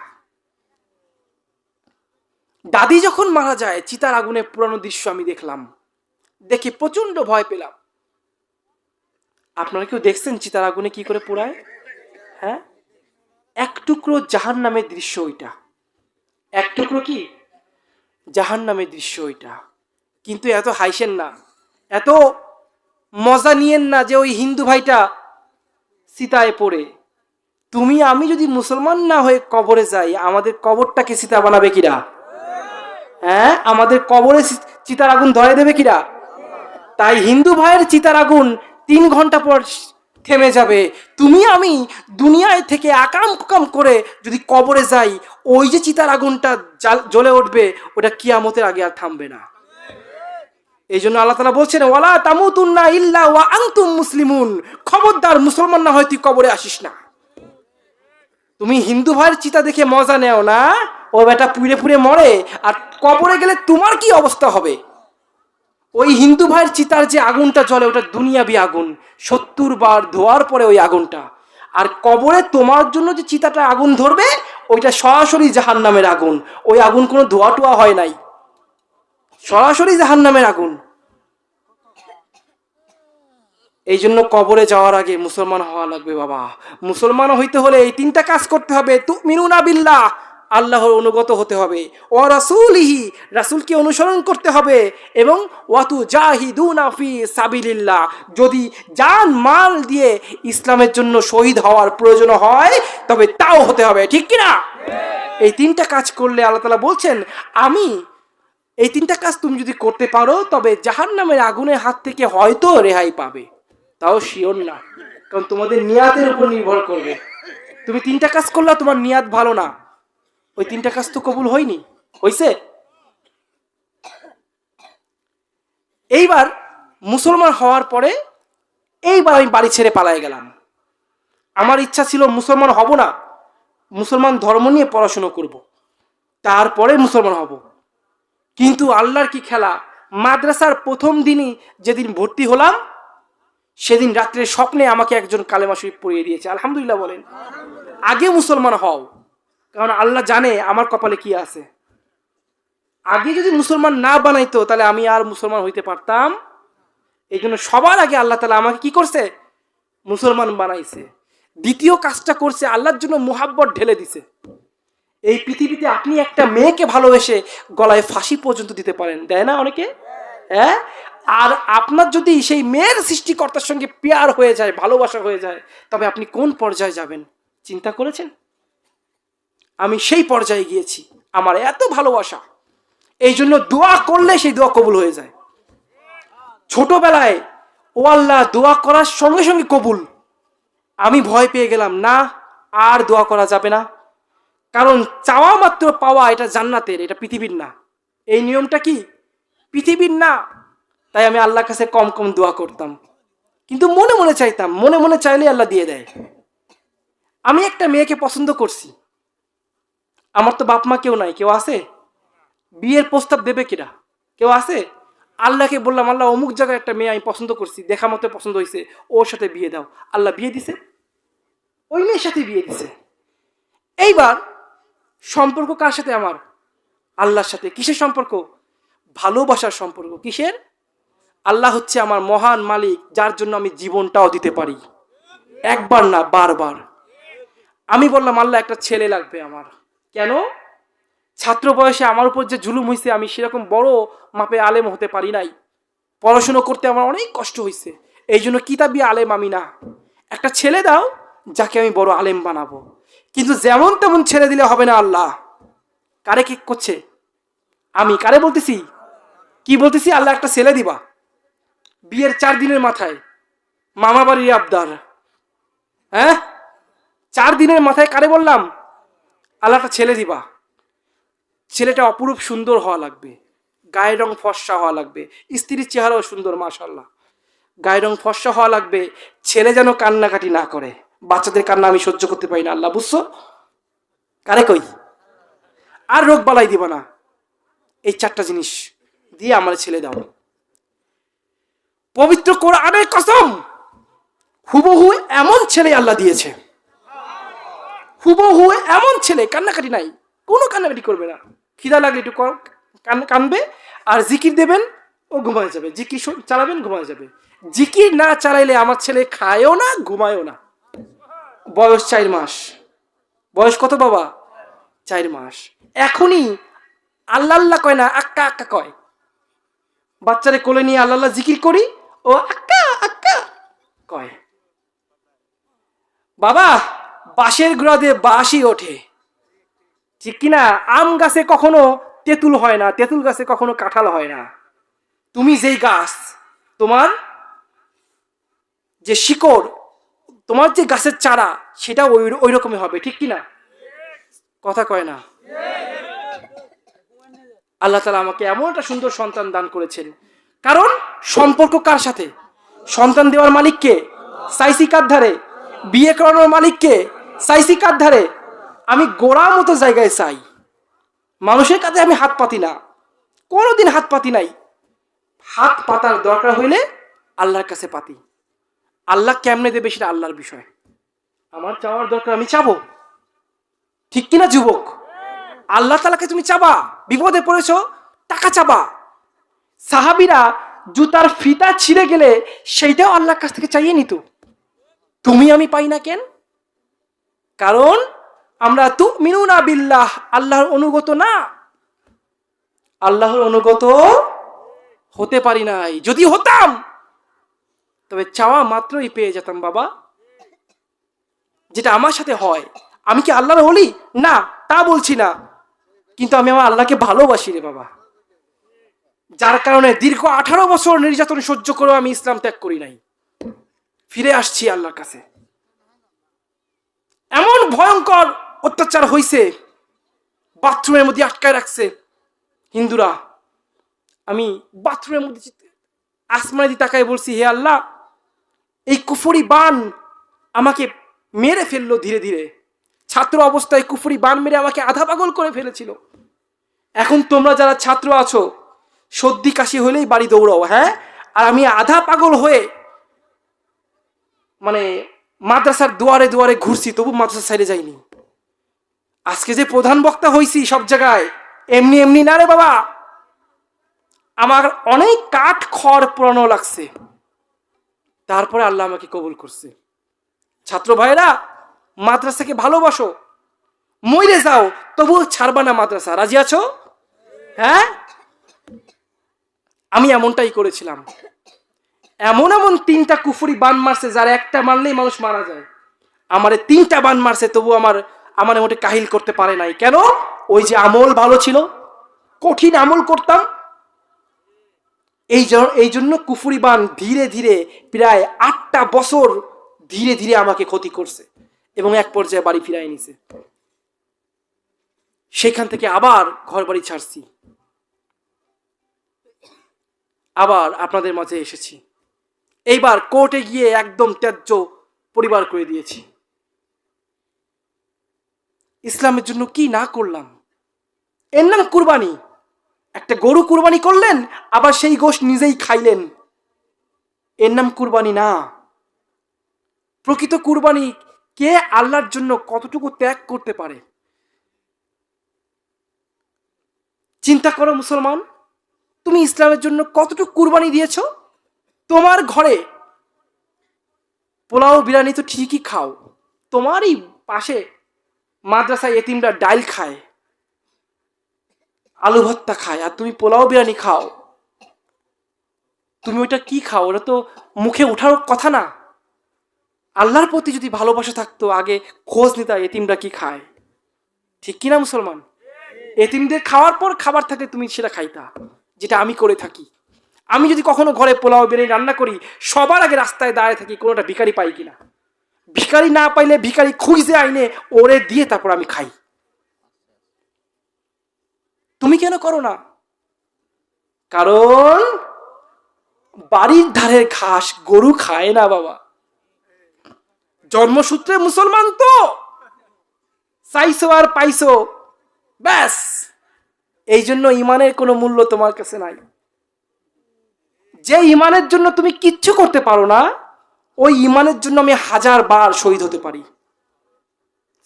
দাদি যখন মারা যায়, চিতার আগুনে পুরানো দৃশ্য আমি দেখলাম, দেখে প্রচন্ড ভয় পেলাম। আপনারা কেউ দেখছেন চিতার আগুনে কি করে পোড়ায়? হ্যাঁ, এক টুকরো জাহান নামের দৃশ্য ওইটা। এক টুকরো কি জাহান নামের দৃশ্য ওইটা। কিন্তু এত হাইসেন না, এত মজা নিয়েন না যে ওই হিন্দু ভাইটা চিতায় পড়ে। তুমি আমি যদি মুসলমান না হয়ে কবরে যাই, আমাদের কবরটাকে চিতা বানাবে কিরা? হ্যাঁ, আমাদের কবরে চিতার আগুন ধরে দেবে কিরা? তাই হিন্দু ভাইয়ের চিতার আগুন 3 ঘন্টা পর থেমে যাবে। তুমি আমি দুনিয়ায় থেকে আকাম কুকাম করে যদি কবরে যাই, ওই যে চিতার আগুনটা জ্বলে উঠবে, ওটা কিয়ামতের আগে আর থামবে না। এই জন্য আল্লাহ তাআলা বলছেন, ওয়ালা তামুতুন্না ইল্লা ওয়া আনতুম মুসলিমুন। খবরদার, মুসলমান না হয় তুই কবরে আসিস না। তুমি হিন্দু ভাইয়ের চিতা দেখে মজা নেও না, ও বেটা পুড়ে পুড়ে মরে, আর কবরে গেলে তোমার কি অবস্থা হবে? ওই হিন্দু ভাইয়ের চিতার যে আগুনটা জ্বলে, ওটা দুনিয়াবি আগুন, 70 বার ধোয়ার পরে ওই আগুনটা। আর কবরে তোমার জন্য যে চিতাটা আগুন ধরবে, ওইটা সরাসরি জাহান্নামের আগুন। ওই আগুন কোনো ধোয়া টোয়া হয় নাই, সরাসরি জাহান্নামের আগুন। এই জন্য কবরে যাওয়ার আগে মুসলমান হওয়া লাগবে বাবা। মুসলমান হইতে হলে এই 3টা কাজ করতে হবে। তুমিনুনা বিল্লাহ, আল্লাহর অনুগত হতে হবে। ও রাসূলিহি, রাসূলকে অনুসরণ করতে হবে। এবং ওয়াতু জাহিদুনা ফি সাবিলিল্লাহ, যদি জান মাল দিয়ে ইসলামের জন্য শহীদ হওয়ার প্রয়োজন হয়, তবে তাও হতে হবে, ঠিক কিনা? এই 3টা কাজ করলে আল্লাহ তাআলা বলছেন, আমি এই 3টা কাজ তুমি যদি করতে পারো, তবে জাহান্নামের আগুনের হাত থেকে হয়তো রেহাই পাবে। তাও শিওর না, কারণ তোমাদের নিয়াতের উপর নির্ভর করবে। তুমি 3টা কাজ করলে তোমার নিয়াত ভালো না, ওই 3টা কাজ তো কবুল হয়নি, হইছে? এইবার মুসলমান হওয়ার পরে এইবার আমি বাড়ি ছেড়ে পালায়ে গেলাম। আমার ইচ্ছা ছিল মুসলমান হব না, মুসলমান ধর্ম নিয়ে পড়াশোনা করব, তারপরে মুসলমান হব। কিন্তু আল্লাহর কি খেলা, মাদ্রাসার প্রথম দিনই যেদিন ভর্তি হলাম, সেদিন রাত্রে স্বপ্নে আমাকে একজন কালেমা শরীফ পড়িয়ে দিয়েছে। আলহামদুলিল্লাহ বলেন। আগে মুসলমান হও, কারণ আল্লাহ জানে আমার কপালে কি আছে। আগে যদি মুসলমান না বানাইতো, তাহলে আমি আর মুসলমান হইতে পারতাম? এই জন্য সবার আগে আল্লাহ তাআলা আমাকে কি করছে? মুসলমান বানাইছে। দ্বিতীয় কাজটা করছে, আল্লাহর জন্য মুহাব্বত ঢেলে দিছে। এই পৃথিবীতে আপনি একটা মেয়েকে ভালোবেসে গলায় ফাঁসি পর্যন্ত দিতে পারেন, দেয় না অনেকে? হ্যাঁ, আর আপনার যদি সেই মেয়ের সৃষ্টিকর্তার সঙ্গে পেয়ার হয়ে যায়, ভালোবাসা হয়ে যায়, তবে আপনি কোন পর্যায়ে যাবেন চিন্তা করেছেন? আমি সেই পর্যায়ে গিয়েছি, আমার এত ভালোবাসা, এই জন্য দোয়া করলে সেই দোয়া কবুল হয়ে যায়। ছোটবেলায় ও আল্লাহ দোয়া করার সঙ্গে সঙ্গে কবুল, আমি ভয় পেয়ে গেলাম, না আর দোয়া করা যাবে না, কারণ চাওয়া মাত্র পাওয়া এটা জান্নাতের, এটা পৃথিবীর না। এই নিয়মটা কি পৃথিবীর না। তাই আমি আল্লাহর কাছে কম কম দোয়া করতাম, কিন্তু মনে মনে চাইতাম, মনে মনে চাইলে আল্লাহ দিয়ে দেয়। আমি একটা মেয়েকে পছন্দ করছি, আমার তো বাপ মা কেউ নাই, কেউ আছে? বিয়ের প্রস্তাব দেবে কিনা? কেউ আছে? আল্লাহকে বললাম, আল্লাহ অমুক জায়গায় একটা মেয়ে আমি পছন্দ করছি, দেখা মতো পছন্দ হয়েছে, ওর সাথে বিয়ে দাও। আল্লাহ বিয়ে দিছে, ওই মেয়ের সাথে বিয়ে দিছে। এইবার সম্পর্ক কার সাথে? আমার আল্লাহর সাথে। কিসের সম্পর্ক? ভালোবাসার সম্পর্ক। কিসের? আল্লাহ হচ্ছে আমার মহান মালিক, যার জন্য আমি জীবনটাও দিতে পারি, একবার না বারবার। আমি বললাম, আল্লাহ একটা ছেলে লাগবে আমার। কেন? ছাত্র বয়সে আমার উপর যে জুলুম হয়েছে, আমি সেরকম বড় মাপে আলেম হতে পারি নাই, পড়াশুনো করতে আমার অনেক কষ্ট হয়েছে, এই জন্য কিতাবি আলেম আমি না। একটা ছেলে দাও যাকে আমি বড় আলেম বানাবো। কিন্তু যেমন তেমন ছেলে দিলে হবে না। আল্লাহ কারে কি করছে? আমি কারে বলতেছি? কি বলতেছি? আল্লাহ একটা ছেলে দিবা। বিয়ের 4 দিনের মাথায় মামা বাড়ির আবদার, হ্যাঁ 4 দিনের মাথায় কারে বললাম? আল্লাহ একটা ছেলে দিবা। ছেলেটা অপরূপ সুন্দর হওয়া লাগবে, গায়ের রং ফর্সা হওয়া লাগবে, স্ত্রীর চেহারাও সুন্দর মাশাআল্লাহ, গায়ের রং ফর্সা হওয়া লাগবে। ছেলে যেন কান্নাকাটি না করে, বাচ্চাদের কান্না আমি সহ্য করতে পারি না। আল্লাহ বুঝছো? কারে কই? আর রোগ বালাই দিবা না। এই 4টা জিনিস দিয়ে আমার ছেলে দাও। পবিত্র কোরআনের কসম, হুবহু এমন ছেলে আল্লাহ দিয়েছে, হুবহু এমন ছেলে, কান্নাকাটি নাই, কোনো কান্নাকাটি করবে না, খিদা লাগলে একটু কানবে, আর জিকির দেবেন ও ঘুমায় যাবে, জিকির চালাবেন ঘুমায় যাবে। জিকির না চালাইলে আমার ছেলে খায়ও না ঘুমায়ও না। বয়স 4 মাস। বয়স কত বাবা? 4 মাস। এখনই আল্লাহ আল্লাহ কয় না, আক্কা আক্কা কয়। বাচ্চারে কোলে নিয়ে আল্লাহ আল্লাহ জিকির করি, ও আক্কা আক্কা কয়। বাবা বাঁশের গোড়া দিয়ে বাঁশই ওঠে, ঠিক কিনা? আম গাছে কখনো তেঁতুল হয় না, তেঁতুল গাছে কখনো কাঁঠাল হয় না। তুমি যেই গাছ, তোমার যে শিকড়, তোমার যে গাছের চারা, সেটা ওই রকমই হবে, ঠিক কিনা? কথা কয় না। আল্লাহ তাআলা আমাকে এমন একটা সুন্দর সন্তান দান করেছেন, কারণ সম্পর্ক কার সাথে? সন্তান দেওয়ার মালিককে চাইছি কার ধারে, বিয়ে করানোর মালিককে চাইছি কার ধারে? আমি গোড়ার মতো জায়গায় চাই, মানুষের কাছে আমি হাত পাতি না, কোনোদিন হাত পাতি নাই। হাত পাতার দরকার হইলে আল্লাহর কাছে পাতি। আল্লাহ কেমনে দেবে সেটা আল্লাহর বিষয়। আমার চাওয়ার দরকার আমি চাবো, ঠিক কিনা যুবক? আল্লাহ তাআলাকে তুমি চাবা, বিপদে পড়েছো টাকা চাবা। সাহাবীরা জুতার ফিতা ছিঁড়ে গেলে সেইটাও আল্লাহর কাছ থেকে চাইয়ে নিত। তুমি আমি পাই না কেন? কারণ আমরা তুমিনুনা বিল্লাহ, আল্লাহর অনুগত না, আল্লাহর অনুগত হতে পারি নাই। যদি হতাম তবে চাওয়া মাত্রই পেয়ে যেতাম বাবা। যেটা আমার সাথে হয়, আমি কি আল্লাহর ওলি? না, তা বলছি না, কিন্তু আমি আমার আল্লাহকে ভালোবাসি রে বাবা, যার কারণে দীর্ঘ 18 বছর নির্যাতন সহ্য করেও আমি ইসলাম ত্যাগ করি নাই, ফিরে আসছি আল্লাহর কাছে। এমন ভয়ঙ্কর অত্যাচার হয়েছে, বাথরুমের মধ্যে আটকায় রাখছে হিন্দুরা। আমি বাথরুমের মধ্যে আসমানে দিয়ে তাকায় বলছি, হে আল্লাহ, এই কুফরি বান আমাকে মেরে ফেললো ধীরে ধীরে। ছাত্র অবস্থায় কুফরি বান মেরে আমাকে আধা পাগল করে ফেলেছিল। এখন তোমরা যারা ছাত্র আছো, সর্দি কাশি হলেই বাড়ি দৌড়াও, হ্যাঁ? আর আমি আধা পাগল হয়ে মানে মাদ্রাসার দুয়ারে দুয়ারে ঘুরছি, তবু মাদ্রাসা সাইডে যাইনি। আজকে যে প্রধান বক্তা হইছি সব জায়গায়, এমনি এমনি না রে বাবা, আমার অনেক কাঠ খড় পোড়ানো লাগছে, তারপরে আল্লাহ আমাকে কবুল করছে। ছাত্র ভাইরা, মাদ্রাসাকে ভালোবাসো, মইরে যাও তবু ছাড়বা না মাদ্রাসা। রাজি আছো? হ্যাঁ? আমি এমনটাই করেছিলাম। এমন এমন 3টা কুফরি বান মারছে, যার একটা মারলেই মানুষ মারা যায়। আমারে 3টা বান মারছে, তবু আমার মোটে কাহিল করতে পারে নাই। কেন? ওই যে আমল ভালো ছিল, কঠিন আমল করতাম। এই জন্য কুফরি বান ধীরে ধীরে প্রায় 8টা বছর ধীরে ধীরে আমাকে ক্ষতি করছে এবং এক পর্যায়ে বাড়ি ফিরাই নিছে। সেখান থেকে আবার ঘর বাড়ি ছাড়ছি, আবার আপনাদের মাঝে এসেছি। এইবার কোর্টে গিয়ে একদম ত্যায্য পরিবার করে দিয়েছি। ইসলামের জন্য কি না করলাম। এর নাম কুরবানি। একটা গরু কুরবানি করলেন, আবার সেই গোশত নিজেই খাইলেন, এর নাম কুরবানি না। প্রকৃত কুরবানি কে আল্লাহর জন্য কতটুকু ত্যাগ করতে পারে। চিন্তা করো মুসলমান, তুমি ইসলামের জন্য কতটুকু কুরবানি দিয়েছো। তোমার ঘরে পোলাও বিরিয়ানি তো ঠিকই খাও, তোমারই পাশে মাদ্রাসায় এতিমরা ডাল খায়, আলু ভর্তা খায়, আর তুমি পোলাও বিরিয়ানি খাও। তুমি ওইটা কি খাও? ওটা তো মুখে ওঠার কথা না। আল্লাহর প্রতি যদি ভালোবাসা থাকতো, আগে খোঁজ নিতা এতিমরা কি খায়। ঠিক কিনা মুসলমান? এতিমদের খাওয়ার পর খাবার থাকলে তুমি সেটা খাইতা, যেটা আমি করে থাকি। আমি যদি কখনো ঘরে পোলাও বিরিয়ানি রান্না করি, সবার আগে রাস্তায় দাঁড়িয়ে থাকি কোনোটা ভিখারি পাই কিনা। ভিখারি না পাইলে ভিখারি খুঁজে আইনে ওরে দিয়ে তারপর আমি খাই। তুমি কেন করো না? কারণ বাড়ির ধারের ঘাস গরু খায় না বাবা। জন্মসূত্রে মুসলমান তো, চাইছো আর পাইছো, ব্যাস। এই জন্য ইমানের কোনো মূল্য তোমার কাছে নাই। যে ইমানের জন্য তুমি কিচ্ছু করতে পারো না, ওই ইমানের জন্য আমি 1000 বার শহীদ হতে পারি।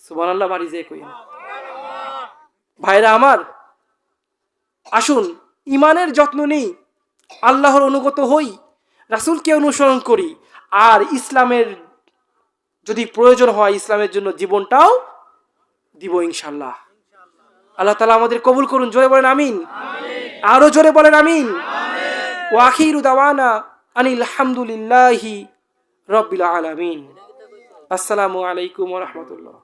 সুবহানাল্লাহ বাড়ি যে কই। ভাইরা আমার, আসুন ইমানের যত্ন নেই, আল্লাহর অনুগত হই, রাসূলকে অনুসরণ করি, আর ইসলামের যদি প্রয়োজন হয় ইসলামের জন্য জীবনটাও দিব ইনশাআল্লাহ। আল্লাহ তাআলা আমাদের কবুল করুন। জোরে বলেন আমিন। আরো জোরে বলেন আমিন। ওয়া আখিরু দাওয়ানা আনিল হামদুলিল্লাহি রাব্বিল আলামিন। আসসালামু আলাইকুম ওয়া রাহমাতুল্লাহ।